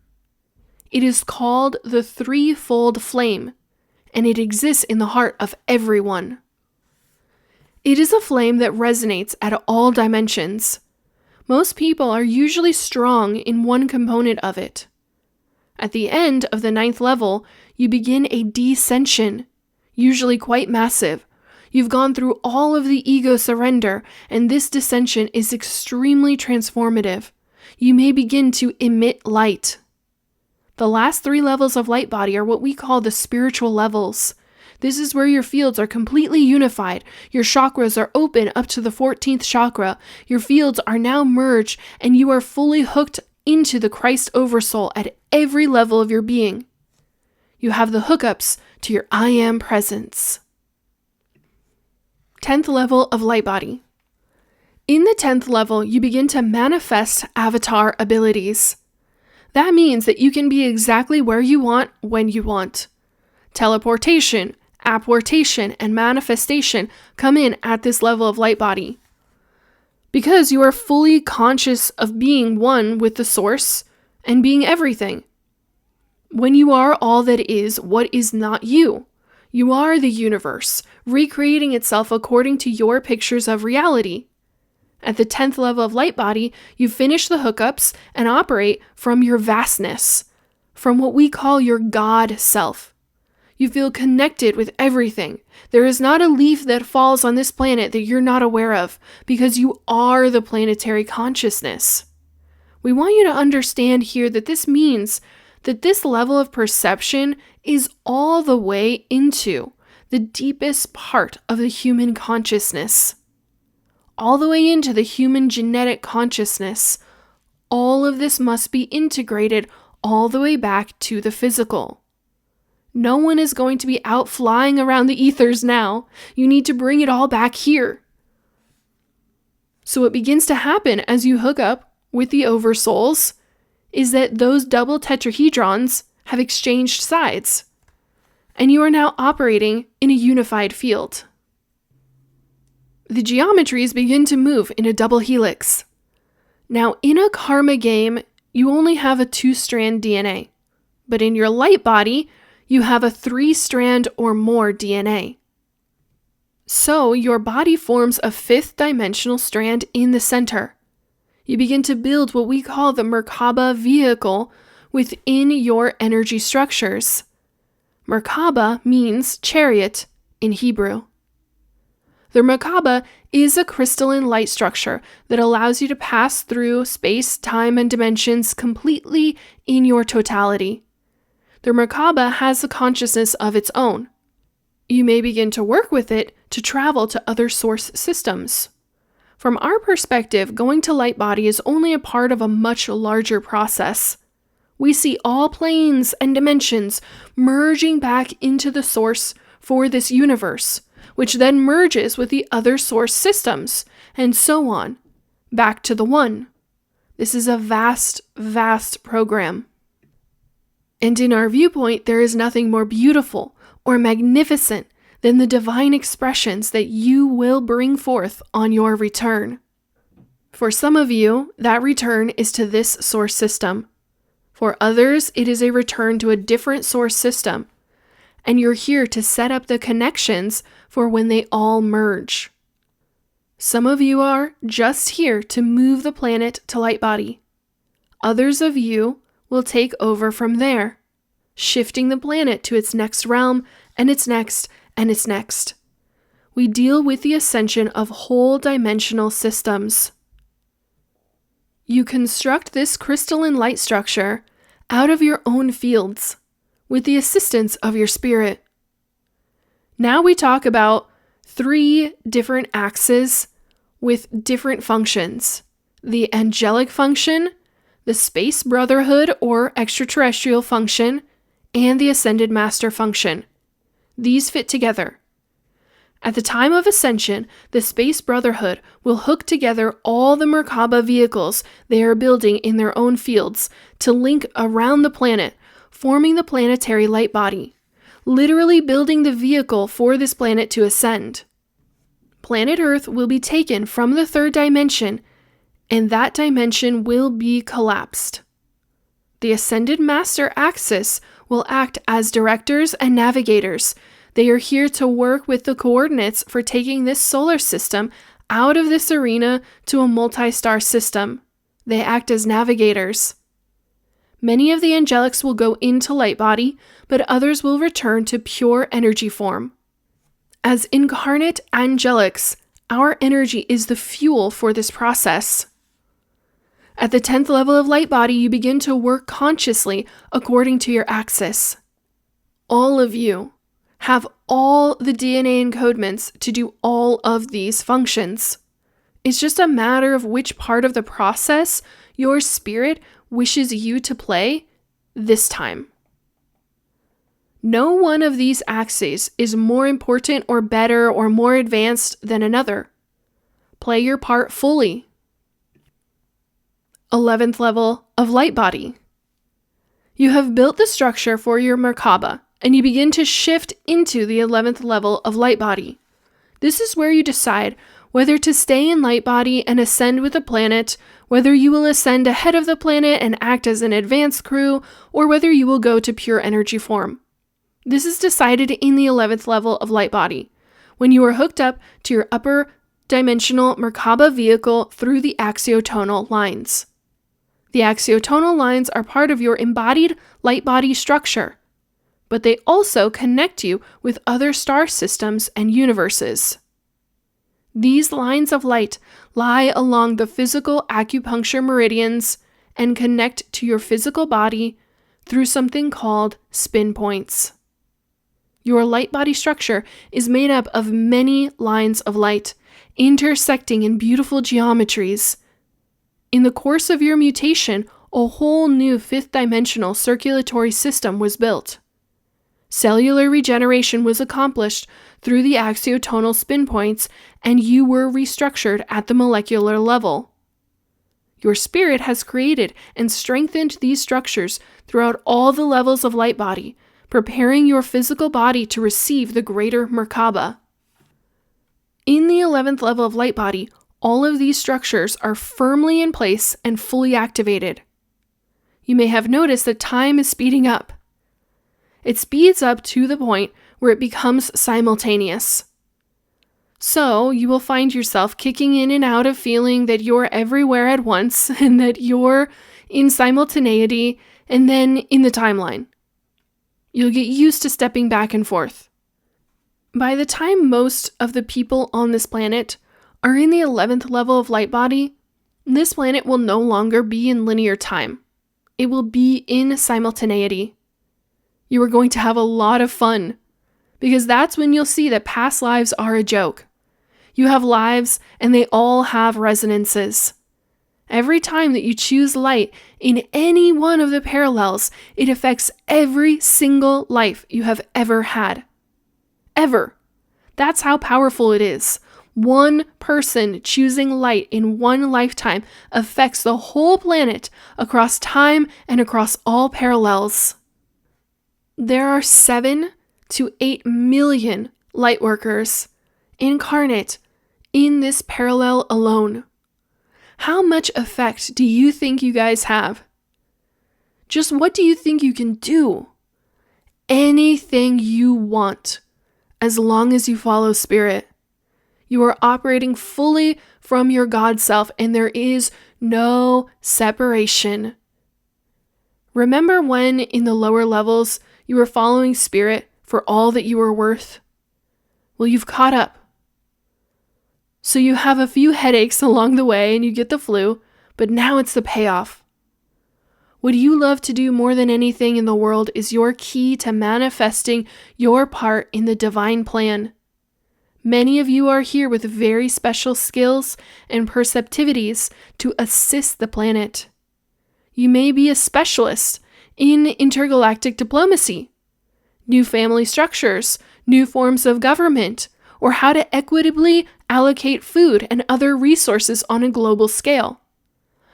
It is called the threefold flame, and it exists in the heart of everyone. It is a flame that resonates at all dimensions. Most people are usually strong in one component of it. At the end of the 9th level, you begin a descension, usually quite massive. You've gone through all of the ego surrender, and this descension is extremely transformative. You may begin to emit light. The last 3 levels of light body are what we call the spiritual levels. This is where your fields are completely unified. Your chakras are open up to the 14th chakra. Your fields are now merged, and you are fully hooked into the Christ Oversoul at every level of your being. You have the hookups to your I Am presence. 10th level of light body. In the 10th level, you begin to manifest avatar abilities. That means that you can be exactly where you want, when you want. Teleportation, apportation, and manifestation come in at this level of light body. Because you are fully conscious of being one with the source and being everything. When you are all that is, what is not you? You are the universe, recreating itself according to your pictures of reality. At the 10th level of light body, you finish the hookups and operate from your vastness, from what we call your God self. You feel connected with everything. There is not a leaf that falls on this planet that you're not aware of, because you are the planetary consciousness. We want you to understand here that this means that this level of perception is all the way into the deepest part of the human consciousness. All the way into the human genetic consciousness. All of this must be integrated all the way back to the physical. No one is going to be out flying around the ethers now. You need to bring it all back here. So what begins to happen as you hook up with the oversouls is that those double tetrahedrons have exchanged sides, and you are now operating in a unified field. The geometries begin to move in a double helix. Now, in a karma game, you only have a 2-strand DNA, but in your light body, you have a 3-strand or more DNA. So your body forms a 5th dimensional strand in the center. You begin to build what we call the Merkaba vehicle within your energy structures. Merkaba means chariot in Hebrew. The Merkaba is a crystalline light structure that allows you to pass through space, time, and dimensions completely in your totality. The Merkaba has a consciousness of its own. You may begin to work with it to travel to other source systems. From our perspective, going to light body is only a part of a much larger process. We see all planes and dimensions merging back into the source for this universe, which then merges with the other source systems, and so on, back to the one. This is a vast, vast program. And in our viewpoint, there is nothing more beautiful or magnificent than the divine expressions that you will bring forth on your return. For some of you, that return is to this source system. For others, it is a return to a different source system, and you're here to set up the connections for when they all merge. Some of you are just here to move the planet to light body. Others of you will take over from there, shifting the planet to its next realm and its next and its next. We deal with the ascension of whole dimensional systems. You construct this crystalline light structure out of your own fields with the assistance of your spirit. Now we talk about 3 different axes with different functions: the angelic function, the space brotherhood or extraterrestrial function, and the ascended master function. These fit together. At the time of ascension, the space brotherhood will hook together all the Merkaba vehicles they are building in their own fields to link around the planet, forming the planetary light body, literally building the vehicle for this planet to ascend. Planet Earth will be taken from the 3rd dimension and that dimension will be collapsed. The Ascended Master Axis will act as directors and navigators. They are here to work with the coordinates for taking this solar system out of this arena to a multi-star system. They act as navigators. Many of the Angelics will go into light body, but others will return to pure energy form. As incarnate Angelics, our energy is the fuel for this process. At the 10th level of light body, you begin to work consciously according to your axis. All of you have all the DNA encodements to do all of these functions. It's just a matter of which part of the process your spirit wishes you to play this time. No one of these axes is more important or better or more advanced than another. Play your part fully. 11th level of light body. You have built the structure for your Merkaba, and you begin to shift into the 11th level of light body. This is where you decide whether to stay in light body and ascend with the planet, whether you will ascend ahead of the planet and act as an advanced crew, or whether you will go to pure energy form. This is decided in the 11th level of light body, when you are hooked up to your upper dimensional Merkaba vehicle through the axiotonal lines. The axiotonal lines are part of your embodied light body structure, but they also connect you with other star systems and universes. These lines of light lie along the physical acupuncture meridians and connect to your physical body through something called spin points. Your light body structure is made up of many lines of light, intersecting in beautiful geometries. In the course of your mutation, a whole new fifth dimensional circulatory system was built. Cellular regeneration was accomplished through the axiotonal spin points, and you were restructured at the molecular level. Your spirit has created and strengthened these structures throughout all the levels of light body, preparing your physical body to receive the greater Merkaba. In the 11th level of light body, all of these structures are firmly in place and fully activated. You may have noticed that time is speeding up. It speeds up to the point where it becomes simultaneous. So you will find yourself kicking in and out of feeling that you're everywhere at once and that you're in simultaneity and then in the timeline. You'll get used to stepping back and forth. By the time most of the people on this planet are in the 11th level of light body, this planet will no longer be in linear time. It will be in simultaneity. You are going to have a lot of fun, because that's when you'll see that past lives are a joke. You have lives, and they all have resonances. Every time that you choose light in any one of the parallels, it affects every single life you have ever had. Ever. That's how powerful it is. One person choosing light in one lifetime affects the whole planet across time and across all parallels. There are 7 to 8 million lightworkers incarnate in this parallel alone. How much effect do you think you guys have? Just what do you think you can do? Anything you want, as long as you follow spirit. You are operating fully from your God self, and there is no separation. Remember when in the lower levels you were following spirit for all that you were worth? Well, you've caught up. So you have a few headaches along the way and you get the flu, but now it's the payoff. What you love to do more than anything in the world is your key to manifesting your part in the divine plan. Many of you are here with very special skills and perceptivities to assist the planet. You may be a specialist in intergalactic diplomacy, new family structures, new forms of government, or how to equitably allocate food and other resources on a global scale.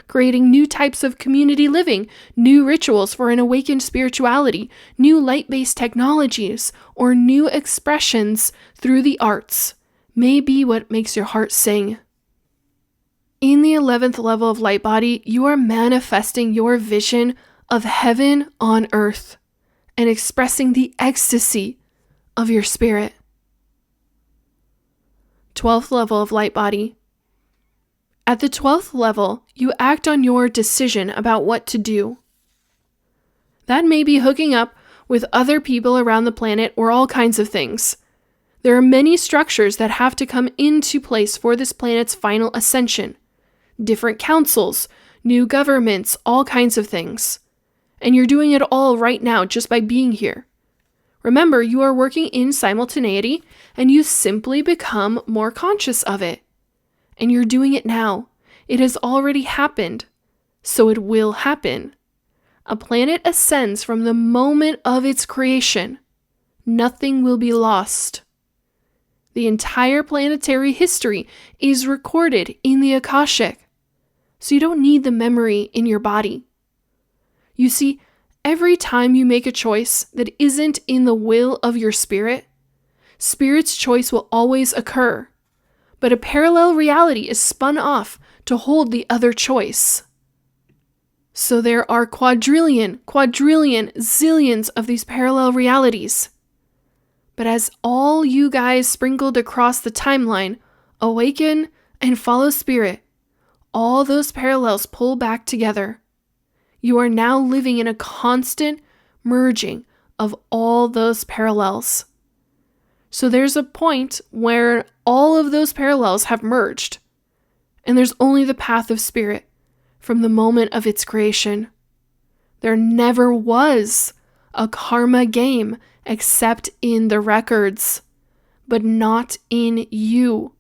Creating new types of community living, new rituals for an awakened spirituality, new light-based technologies, or new expressions through the arts may be what makes your heart sing. In the 11th level of light body, you are manifesting your vision of heaven on earth and expressing the ecstasy of your spirit. 12th level of light body. At the 12th level, you act on your decision about what to do. That may be hooking up with other people around the planet or all kinds of things. There are many structures that have to come into place for this planet's final ascension. Different councils, new governments, all kinds of things. And you're doing it all right now just by being here. Remember, you are working in simultaneity and you simply become more conscious of it. And you're doing it now. It has already happened. So it will happen. A planet ascends from the moment of its creation. Nothing will be lost. The entire planetary history is recorded in the Akashic. So you don't need the memory in your body. You see, every time you make a choice that isn't in the will of your spirit, spirit's choice will always occur. But a parallel reality is spun off to hold the other choice. So there are quadrillion, zillions of these parallel realities. But as all you guys sprinkled across the timeline awaken and follow spirit, all those parallels pull back together. You are now living in a constant merging of all those parallels. So there's a point where all of those parallels have merged, and there's only the path of spirit from the moment of its creation. There never was a karma game except in the records, but not in you.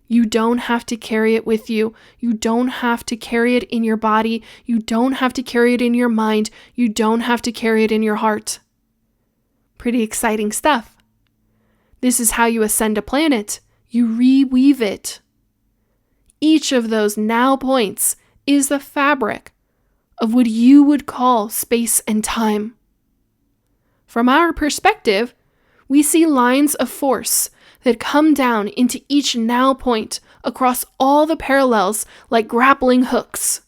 You don't have to carry it with you. You don't have to carry it in your body. You don't have to carry it in your mind. You don't have to carry it in your heart. Pretty exciting stuff. This is how you ascend a planet. You reweave it. Each of those now points is the fabric of what you would call space and time. From our perspective, we see lines of force that come down into each now point across all the parallels like grappling hooks.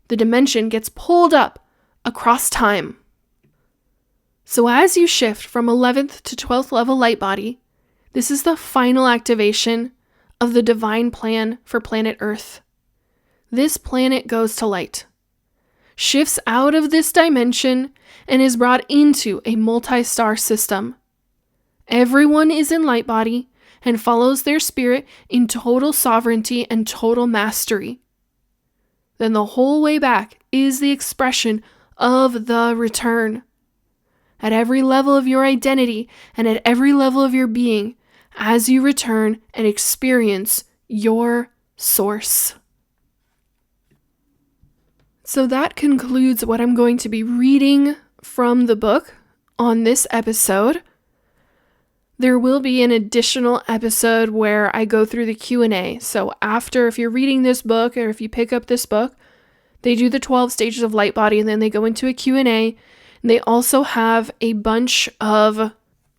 The dimension gets pulled up across time. So as you shift from 11th to 12th level light body, this is the final activation of the divine plan for planet Earth. This planet goes to light, shifts out of this dimension, and is brought into a multi-star system. Everyone is in light body and follows their spirit in total sovereignty and total mastery. Then the whole way back is the expression of the return. At every level of your identity and at every level of your being, as you return and experience your source. So that concludes what I'm going to be reading from the book on this episode. There will be an additional episode where I go through the Q&A. So after, if you're reading this book or if you pick up this book, they do the 12 stages of light body and then they go into a Q&A. And they also have a bunch of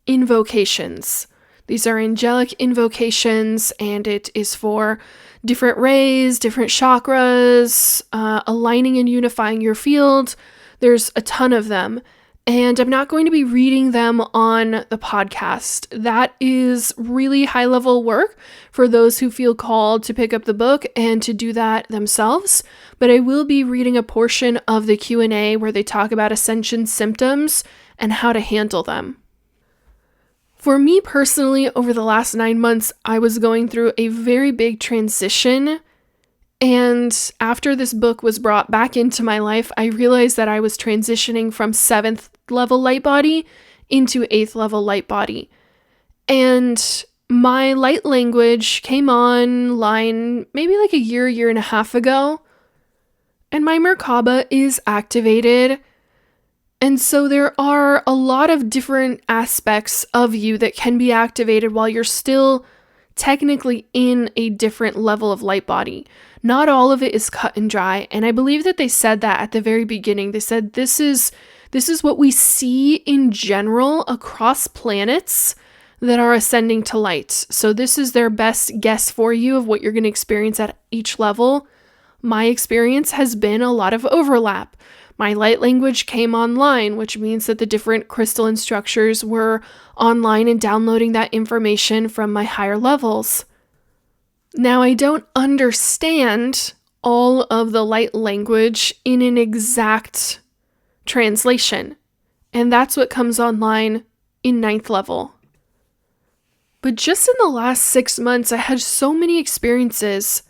invocations. These are angelic invocations, and it is for different rays, different chakras, aligning and unifying your field. There's a ton of them. And I'm not going to be reading them on the podcast. That is really high-level work for those who feel called to pick up the book and to do that themselves. But I will be reading a portion of the Q&A where they talk about Ascension symptoms and how to handle them. For me personally, over the last 9 months, I was going through a very big transition. And after this book was brought back into my life, I realized that I was transitioning from 7th level light body into 8th level light body. And my light language came online maybe like a year and a half ago. And my Merkaba is activated. And so there are a lot of different aspects of you that can be activated while you're still technically in a different level of light body. Not all of it is cut and dry. And I believe that they said that at the very beginning. They said this is what we see in general across planets. that are ascending to light. So this is their best guess for you of what you're going to experience at each level. My experience has been a lot of overlap. My light language came online, which means that the different crystalline structures were online and downloading that information from my higher levels. Now, I don't understand all of the light language in an exact translation, and that's what comes online in 9th level. But just in the last 6 months, I had so many experiences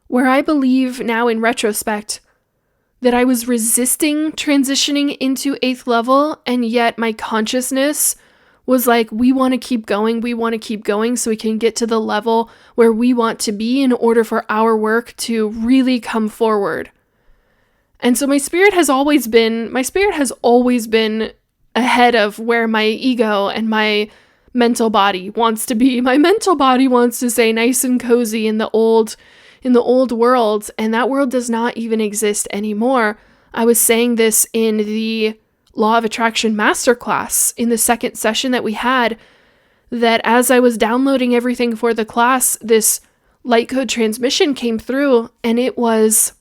where I believe now in retrospect that I was resisting transitioning into 8th level, and yet my consciousness was like, we want to keep going so we can get to the level where we want to be in order for our work to really come forward. And so my spirit has always been ahead of where my ego and my mental body wants to be. My mental body wants to stay nice and cozy in the old world, and that world does not even exist anymore. I was saying this in the Law of Attraction Masterclass in the second session that we had, that as I was downloading everything for the class, this light code transmission came through, and it was,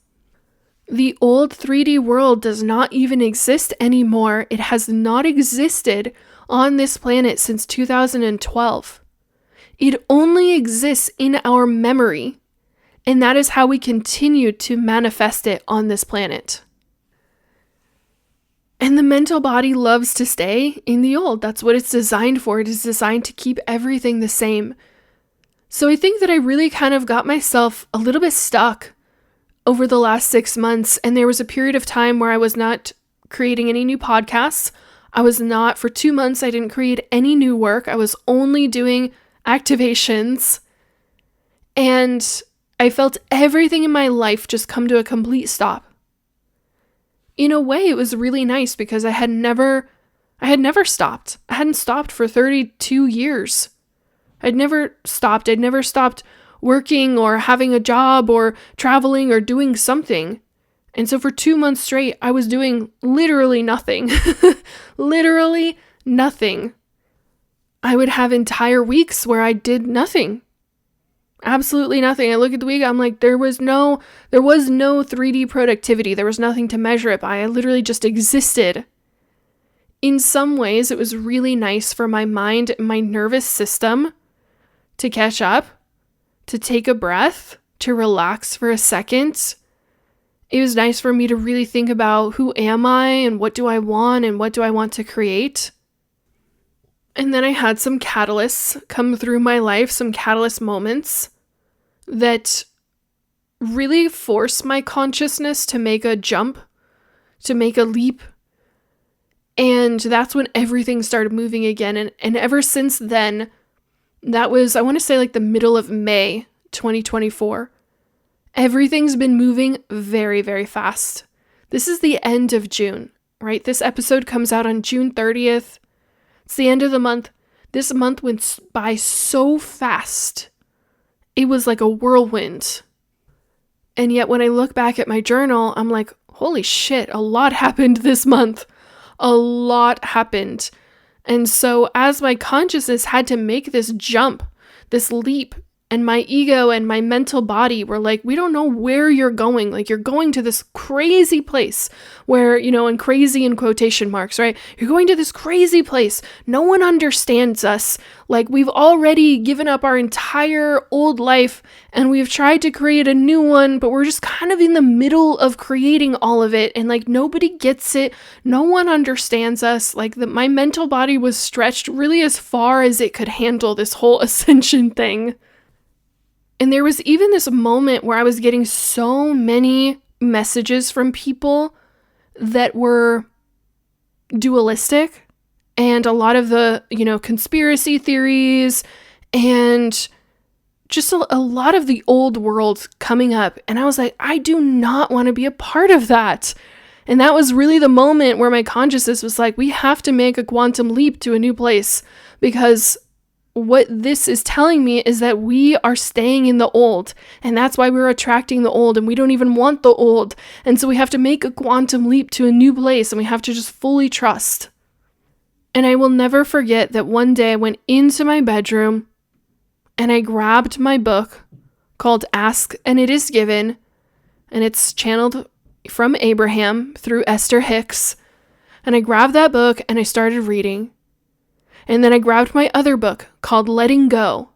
the old 3D world does not even exist anymore. It has not existed on this planet since 2012. It only exists in our memory, and that is how we continue to manifest it on this planet. And the mental body loves to stay in the old. That's what it's designed for. It is designed to keep everything the same. So I think that I really kind of got myself a little bit stuck over the last 6 months. And there was a period of time where I was not creating any new podcasts. For 2 months, I didn't create any new work. I was only doing activations. And I felt everything in my life just come to a complete stop. In a way, it was really nice because I had never stopped. I hadn't stopped for 32 years. I'd never stopped working or having a job or traveling or doing something. And so for 2 months straight, I was doing literally nothing. Literally nothing. I would have entire weeks where I did nothing. Absolutely nothing. I look at the week, I'm like, there was no 3D productivity. There was nothing to measure it by. I literally just existed. In some ways, it was really nice for my mind and my nervous system to catch up, to take a breath, to relax for a second. It was nice for me to really think about who am I and what do I want and what do I want to create. And then I had some catalysts come through my life, some catalyst moments that really forced my consciousness to make a jump, to make a leap. And that's when everything started moving again. And ever since then, that was, I want to say like the middle of May 2024. Everything's been moving very, very fast. This is the end of June, right? This episode comes out on June 30th. It's the end of the month. This month went by so fast. It was like a whirlwind. And yet when I look back at my journal, I'm like, holy shit, a lot happened this month. A lot happened. And so as my consciousness had to make this jump, this leap, and my ego and my mental body were like, we don't know where you're going. Like, you're going to this crazy place where, and crazy in quotation marks, right? You're going to this crazy place. No one understands us. Like, we've already given up our entire old life and we've tried to create a new one, but we're just kind of in the middle of creating all of it. And like, nobody gets it. No one understands us. Like, my mental body was stretched really as far as it could handle this whole ascension thing. And there was even this moment where I was getting so many messages from people that were dualistic, and a lot of the, conspiracy theories and just a lot of the old world coming up. And I was like, I do not want to be a part of that. And that was really the moment where my consciousness was like, we have to make a quantum leap to a new place, because what this is telling me is that we are staying in the old, and that's why we're attracting the old, and we don't even want the old. And so we have to make a quantum leap to a new place, and we have to just fully trust. And I will never forget that one day I went into my bedroom and I grabbed my book called Ask and It Is Given, and it's channeled from Abraham through Esther Hicks. And I grabbed that book and I started reading. And then I grabbed my other book called Letting Go.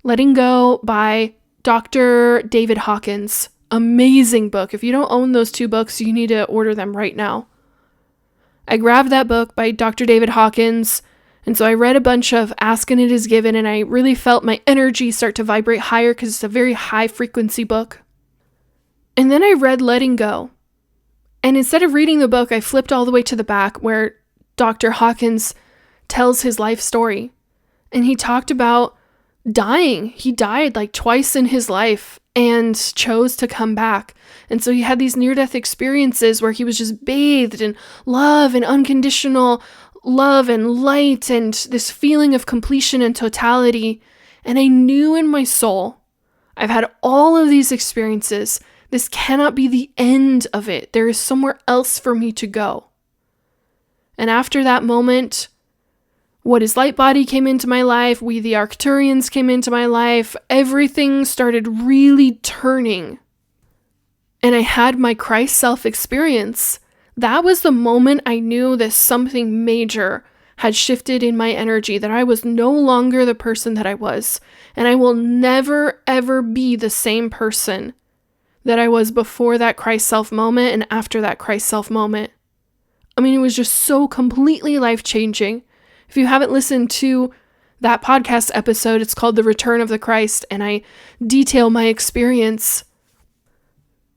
Letting Go by Dr. David Hawkins. Amazing book. If you don't own those two books, you need to order them right now. I grabbed that book by Dr. David Hawkins, and so I read a bunch of Ask and It Is Given, and I really felt my energy start to vibrate higher because it's a very high frequency book. And then I read Letting Go. And instead of reading the book, I flipped all the way to the back where Dr. Hawkins tells his life story. And he talked about dying. He died like twice in his life and chose to come back. And so he had these near-death experiences where he was just bathed in love and unconditional love and light and this feeling of completion and totality. And I knew in my soul, I've had all of these experiences. This cannot be the end of it. There is somewhere else for me to go. And after that moment, What is Light Body came into my life. We the Arcturians came into my life. Everything started really turning. And I had my Christ self experience. That was the moment I knew that something major had shifted in my energy, that I was no longer the person that I was. And I will never, ever be the same person that I was before that Christ self moment and after that Christ self moment. I mean, it was just so completely life-changing. If you haven't listened to that podcast episode, it's called The Return of the Christ, and I detail my experience.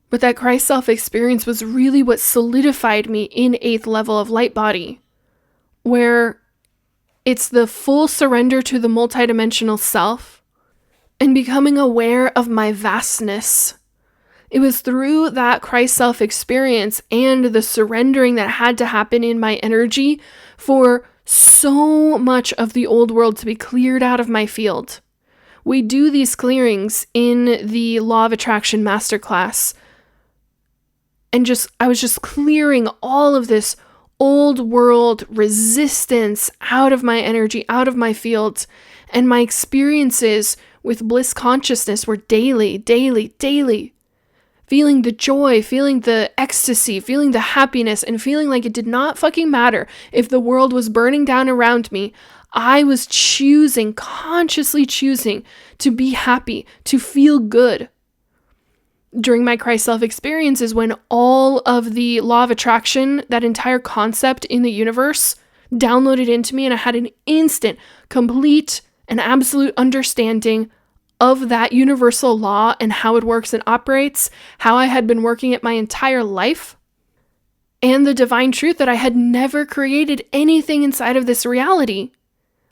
But that Christ self experience was really what solidified me in 8th level of light body, where it's the full surrender to the multidimensional self and becoming aware of my vastness. It was through that Christ self experience and the surrendering that had to happen in my energy for so much of the old world to be cleared out of my field. We do these clearings in the Law of Attraction Masterclass. And I was just clearing all of this old world resistance out of my energy, out of my field. And my experiences with bliss consciousness were daily, daily, daily. Feeling the joy, feeling the ecstasy, feeling the happiness, and feeling like it did not fucking matter if the world was burning down around me. I was consciously choosing to be happy, to feel good. During my Christ self experiences, when all of the law of attraction, that entire concept in the universe, downloaded into me, and I had an instant, complete, and absolute understanding of that universal law and how it works and operates, how I had been working it my entire life, and the divine truth that I had never created anything inside of this reality.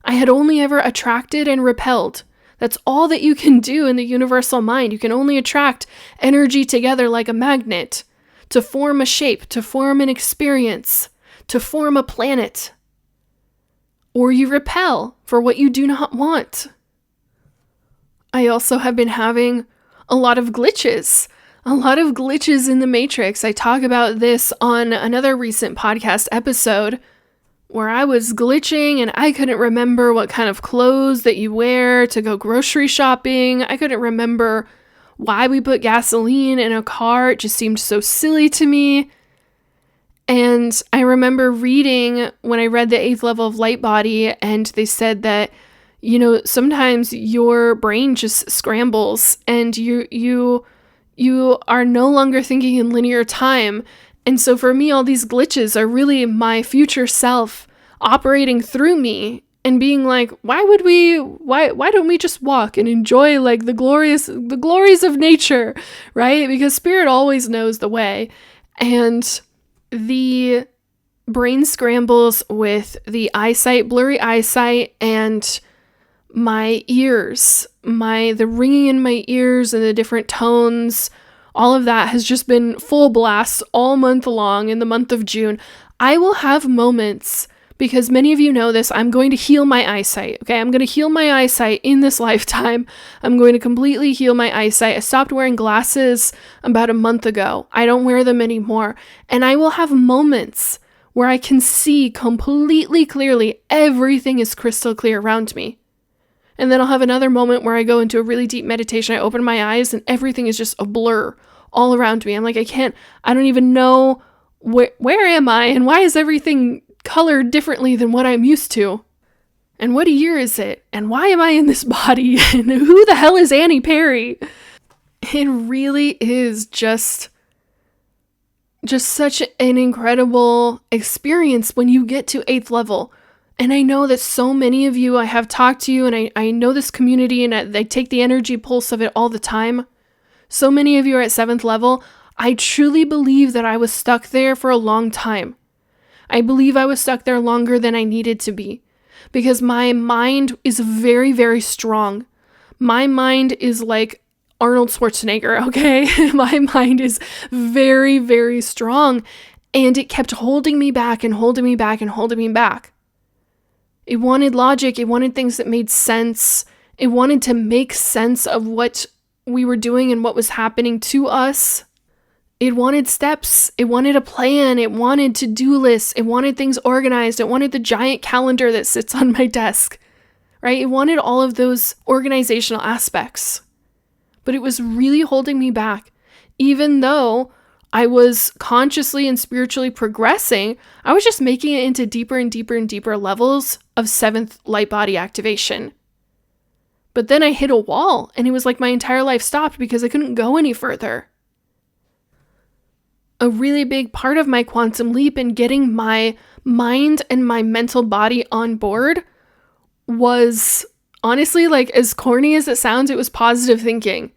I had only ever attracted and repelled. That's all that you can do in the universal mind. You can only attract energy together like a magnet to form a shape, to form an experience, to form a planet. Or you repel for what you do not want. I also have been having a lot of glitches in the matrix. I talk about this on another recent podcast episode where I was glitching and I couldn't remember what kind of clothes that you wear to go grocery shopping. I couldn't remember why we put gasoline in a car. It just seemed so silly to me. And I remember reading when I read the 8th level of light body, and they said that, you know, sometimes your brain just scrambles and you are no longer thinking in linear time. And so for me, all these glitches are really my future self operating through me and being like, why don't we just walk and enjoy like the glories of nature, right? Because spirit always knows the way. And the brain scrambles with the eyesight, blurry eyesight, and my ears, the ringing in my ears and the different tones, all of that has just been full blast all month long in the month of June. I will have moments, because many of you know this, I'm going to heal my eyesight, okay? I'm going to heal my eyesight in this lifetime. I'm going to completely heal my eyesight. I stopped wearing glasses about a month ago. I don't wear them anymore. And I will have moments where I can see completely clearly everything is crystal clear around me. And then I'll have another moment where I go into a really deep meditation. I open my eyes and everything is just a blur all around me. I'm like, I don't even know where am I and why is everything colored differently than what I'm used to? And what year is it? And why am I in this body? And who the hell is Annie Perry? It really is just such an incredible experience when you get to 8th level. And I know that so many of you, I have talked to you and I know this community and I take the energy pulse of it all the time. So many of you are at 7th level. I truly believe that I was stuck there for a long time. I believe I was stuck there longer than I needed to be because my mind is very, very strong. My mind is like Arnold Schwarzenegger, okay? My mind is very, very strong and it kept holding me back and holding me back and holding me back. It wanted logic. It wanted things that made sense. It wanted to make sense of what we were doing and what was happening to us. It wanted steps. It wanted a plan. It wanted to-do lists. It wanted things organized. It wanted the giant calendar that sits on my desk, right? It wanted all of those organizational aspects. But it was really holding me back. Even though I was consciously and spiritually progressing, I was just making it into deeper and deeper and deeper levels of 7th light body activation. But then I hit a wall and it was like my entire life stopped because I couldn't go any further. A really big part of my quantum leap in getting my mind and my mental body on board was honestly, like, as corny as it sounds, it was positive thinking.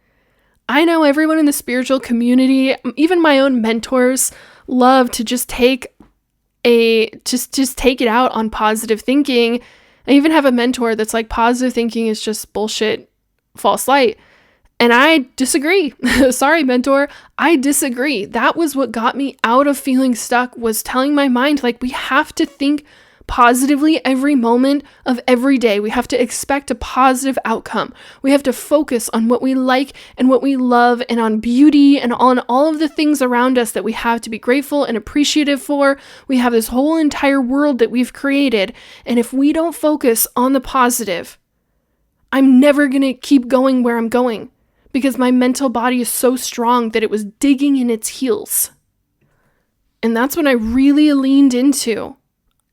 I know everyone in the spiritual community, even my own mentors, love to just take it out on positive thinking. I even have a mentor that's like, positive thinking is just bullshit, false light. And I disagree. Sorry, mentor. I disagree. That was what got me out of feeling stuck, was telling my mind, like, we have to think positively every moment of every day. We have to expect a positive outcome. We have to focus on what we like and what we love and on beauty and on all of the things around us that we have to be grateful and appreciative for. We have this whole entire world that we've created. And if we don't focus on the positive, I'm never going to keep going where I'm going because my mental body is so strong that it was digging in its heels. And that's when I really leaned into.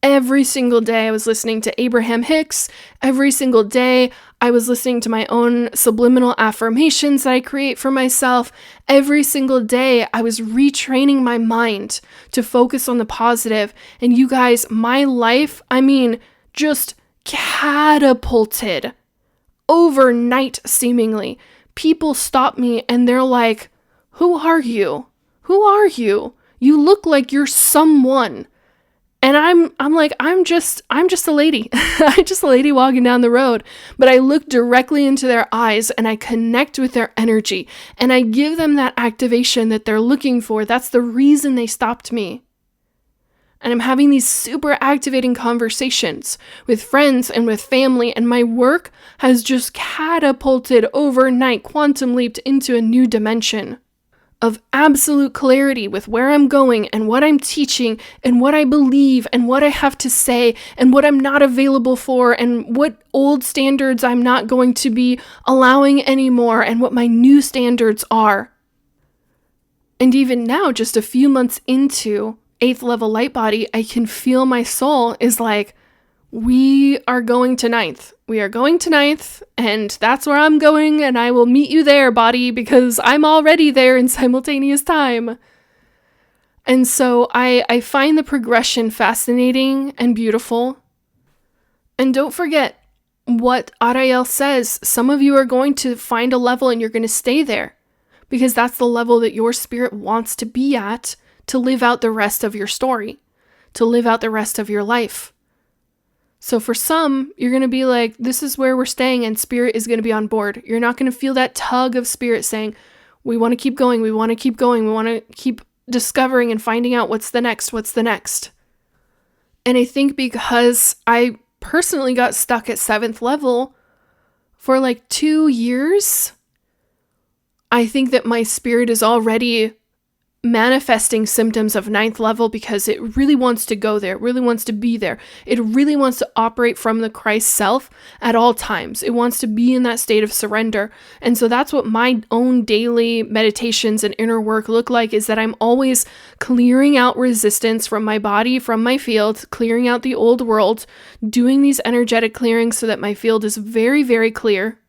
Every single day I was listening to Abraham Hicks. Every single day I was listening to my own subliminal affirmations that I create for myself. Every single day I was retraining my mind to focus on the positive. And you guys, my life, just catapulted overnight seemingly. People stop me and they're like, who are you? Who are you? You look like you're someone. And I'm like, I'm just a lady. I'm just a lady walking down the road. But I look directly into their eyes and I connect with their energy and I give them that activation that they're looking for. That's the reason they stopped me. And I'm having these super activating conversations with friends and with family, and my work has just catapulted overnight, quantum leaped into a new dimension of absolute clarity with where I'm going and what I'm teaching and what I believe and what I have to say and what I'm not available for and what old standards I'm not going to be allowing anymore and what my new standards are. And even now, just a few months into 8th level light body, I can feel my soul is like, we are going to 9th. We are going to 9th, and that's where I'm going, and I will meet you there, body, because I'm already there in simultaneous time. And so I find the progression fascinating and beautiful. And don't forget what Ariel says. Some of you are going to find a level and you're going to stay there because that's the level that your spirit wants to be at to live out the rest of your story, to live out the rest of your life. So for some, you're going to be like, this is where we're staying and spirit is going to be on board. You're not going to feel that tug of spirit saying, we want to keep going, we want to keep going, we want to keep discovering and finding out what's the next. And I think because I personally got stuck at 7th level for like 2 years, I think that my spirit is already manifesting symptoms of 9th level because it really wants to go there, it really wants to be there. It really wants to operate from the Christ self at all times. It wants to be in that state of surrender. And so that's what my own daily meditations and inner work look like, is that I'm always clearing out resistance from my body, from my field, clearing out the old world, doing these energetic clearings so that my field is very, very clear.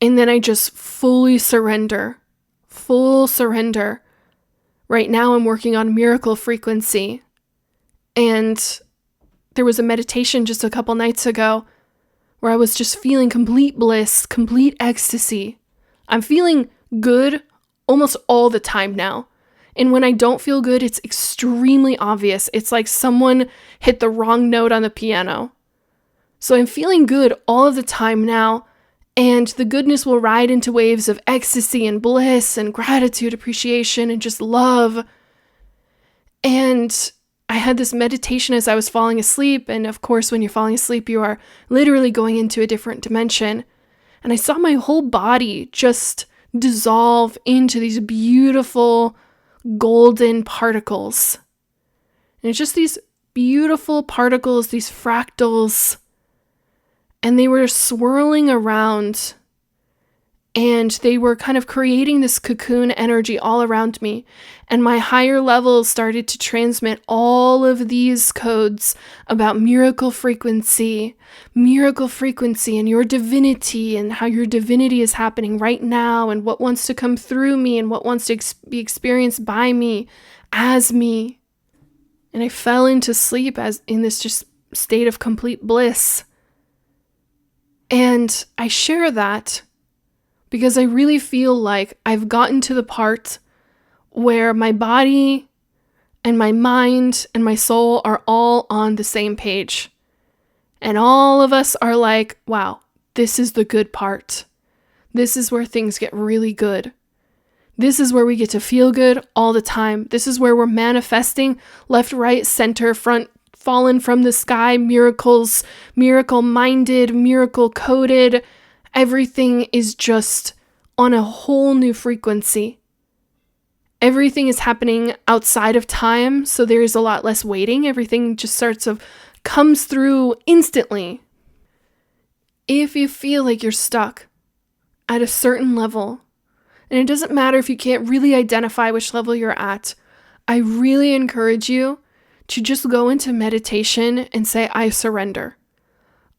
And then I just fully surrender, full surrender. Right now I'm working on miracle frequency. And there was a meditation just a couple nights ago where I was just feeling complete bliss, complete ecstasy. I'm feeling good almost all the time now. And when I don't feel good, it's extremely obvious. It's like someone hit the wrong note on the piano. So I'm feeling good all of the time now. And the goodness will ride into waves of ecstasy and bliss and gratitude, appreciation, and just love. And I had this meditation as I was falling asleep. And of course, when you're falling asleep, you are literally going into a different dimension. And I saw my whole body just dissolve into these beautiful golden particles. And it's just these beautiful particles, these fractals. And they were swirling around, and they were kind of creating this cocoon energy all around me. And my higher levels started to transmit all of these codes about miracle frequency and your divinity, and how your divinity is happening right now, and what wants to come through me, and what wants to be experienced by me, as me. And I fell into sleep as in this just state of complete bliss. And I share that because I really feel like I've gotten to the part where my body and my mind and my soul are all on the same page. And all of us are like, wow, this is the good part. This is where things get really good. This is where we get to feel good all the time. This is where we're manifesting left, right, center, front, fallen from the sky, miracles, miracle-minded, miracle-coded. Everything is just on a whole new frequency. Everything is happening outside of time, so there is a lot less waiting. Everything just comes through instantly. If you feel like you're stuck at a certain level, and it doesn't matter if you can't really identify which level you're at, I really encourage you to just go into meditation and say, I surrender.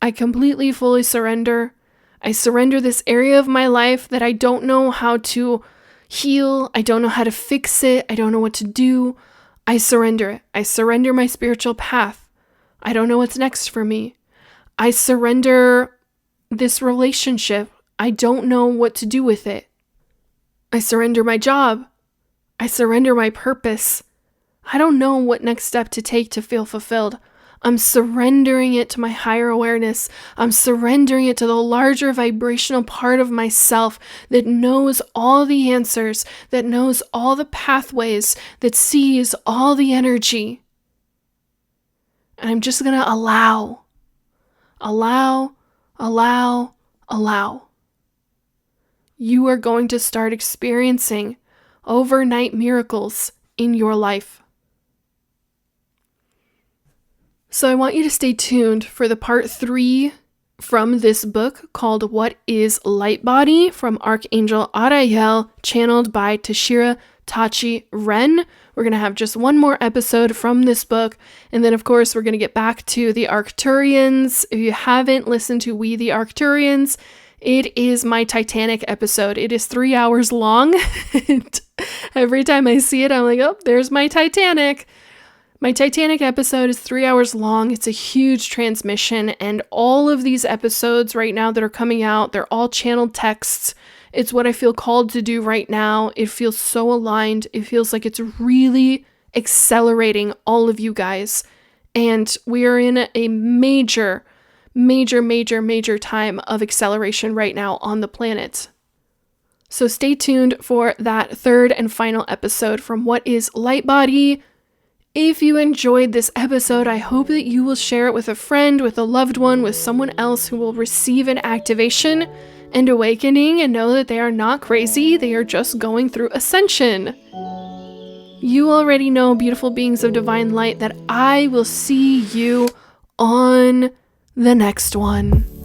I completely, fully surrender. I surrender this area of my life that I don't know how to heal. I don't know how to fix it. I don't know what to do. I surrender it. I surrender my spiritual path. I don't know what's next for me. I surrender this relationship. I don't know what to do with it. I surrender my job. I surrender my purpose. I don't know what next step to take to feel fulfilled. I'm surrendering it to my higher awareness. I'm surrendering it to the larger vibrational part of myself that knows all the answers, that knows all the pathways, that sees all the energy. And I'm just going to allow. You are going to start experiencing overnight miracles in your life. So I want you to stay tuned for the part 3 from this book called What is Light Body from Archangel Ariel, channeled by Tashira Tachi-Ren. We're going to have just one more episode from this book. And then, of course, we're going to get back to the Arcturians. If you haven't listened to We the Arcturians, it is my Titanic episode. It is 3 hours long. And every time I see it, I'm like, oh, there's my Titanic. My Titanic episode is 3 hours long. It's a huge transmission, and all of these episodes right now that are coming out, they're all channeled texts. It's what I feel called to do right now. It feels so aligned. It feels like it's really accelerating all of you guys. And we are in a major time of acceleration right now on the planet. So stay tuned for that third and final episode from What is Light Body. If you enjoyed this episode, I hope that you will share it with a friend, with a loved one, with someone else who will receive an activation and awakening and know that they are not crazy, they are just going through ascension. You already know, beautiful beings of divine light, that I will see you on the next one.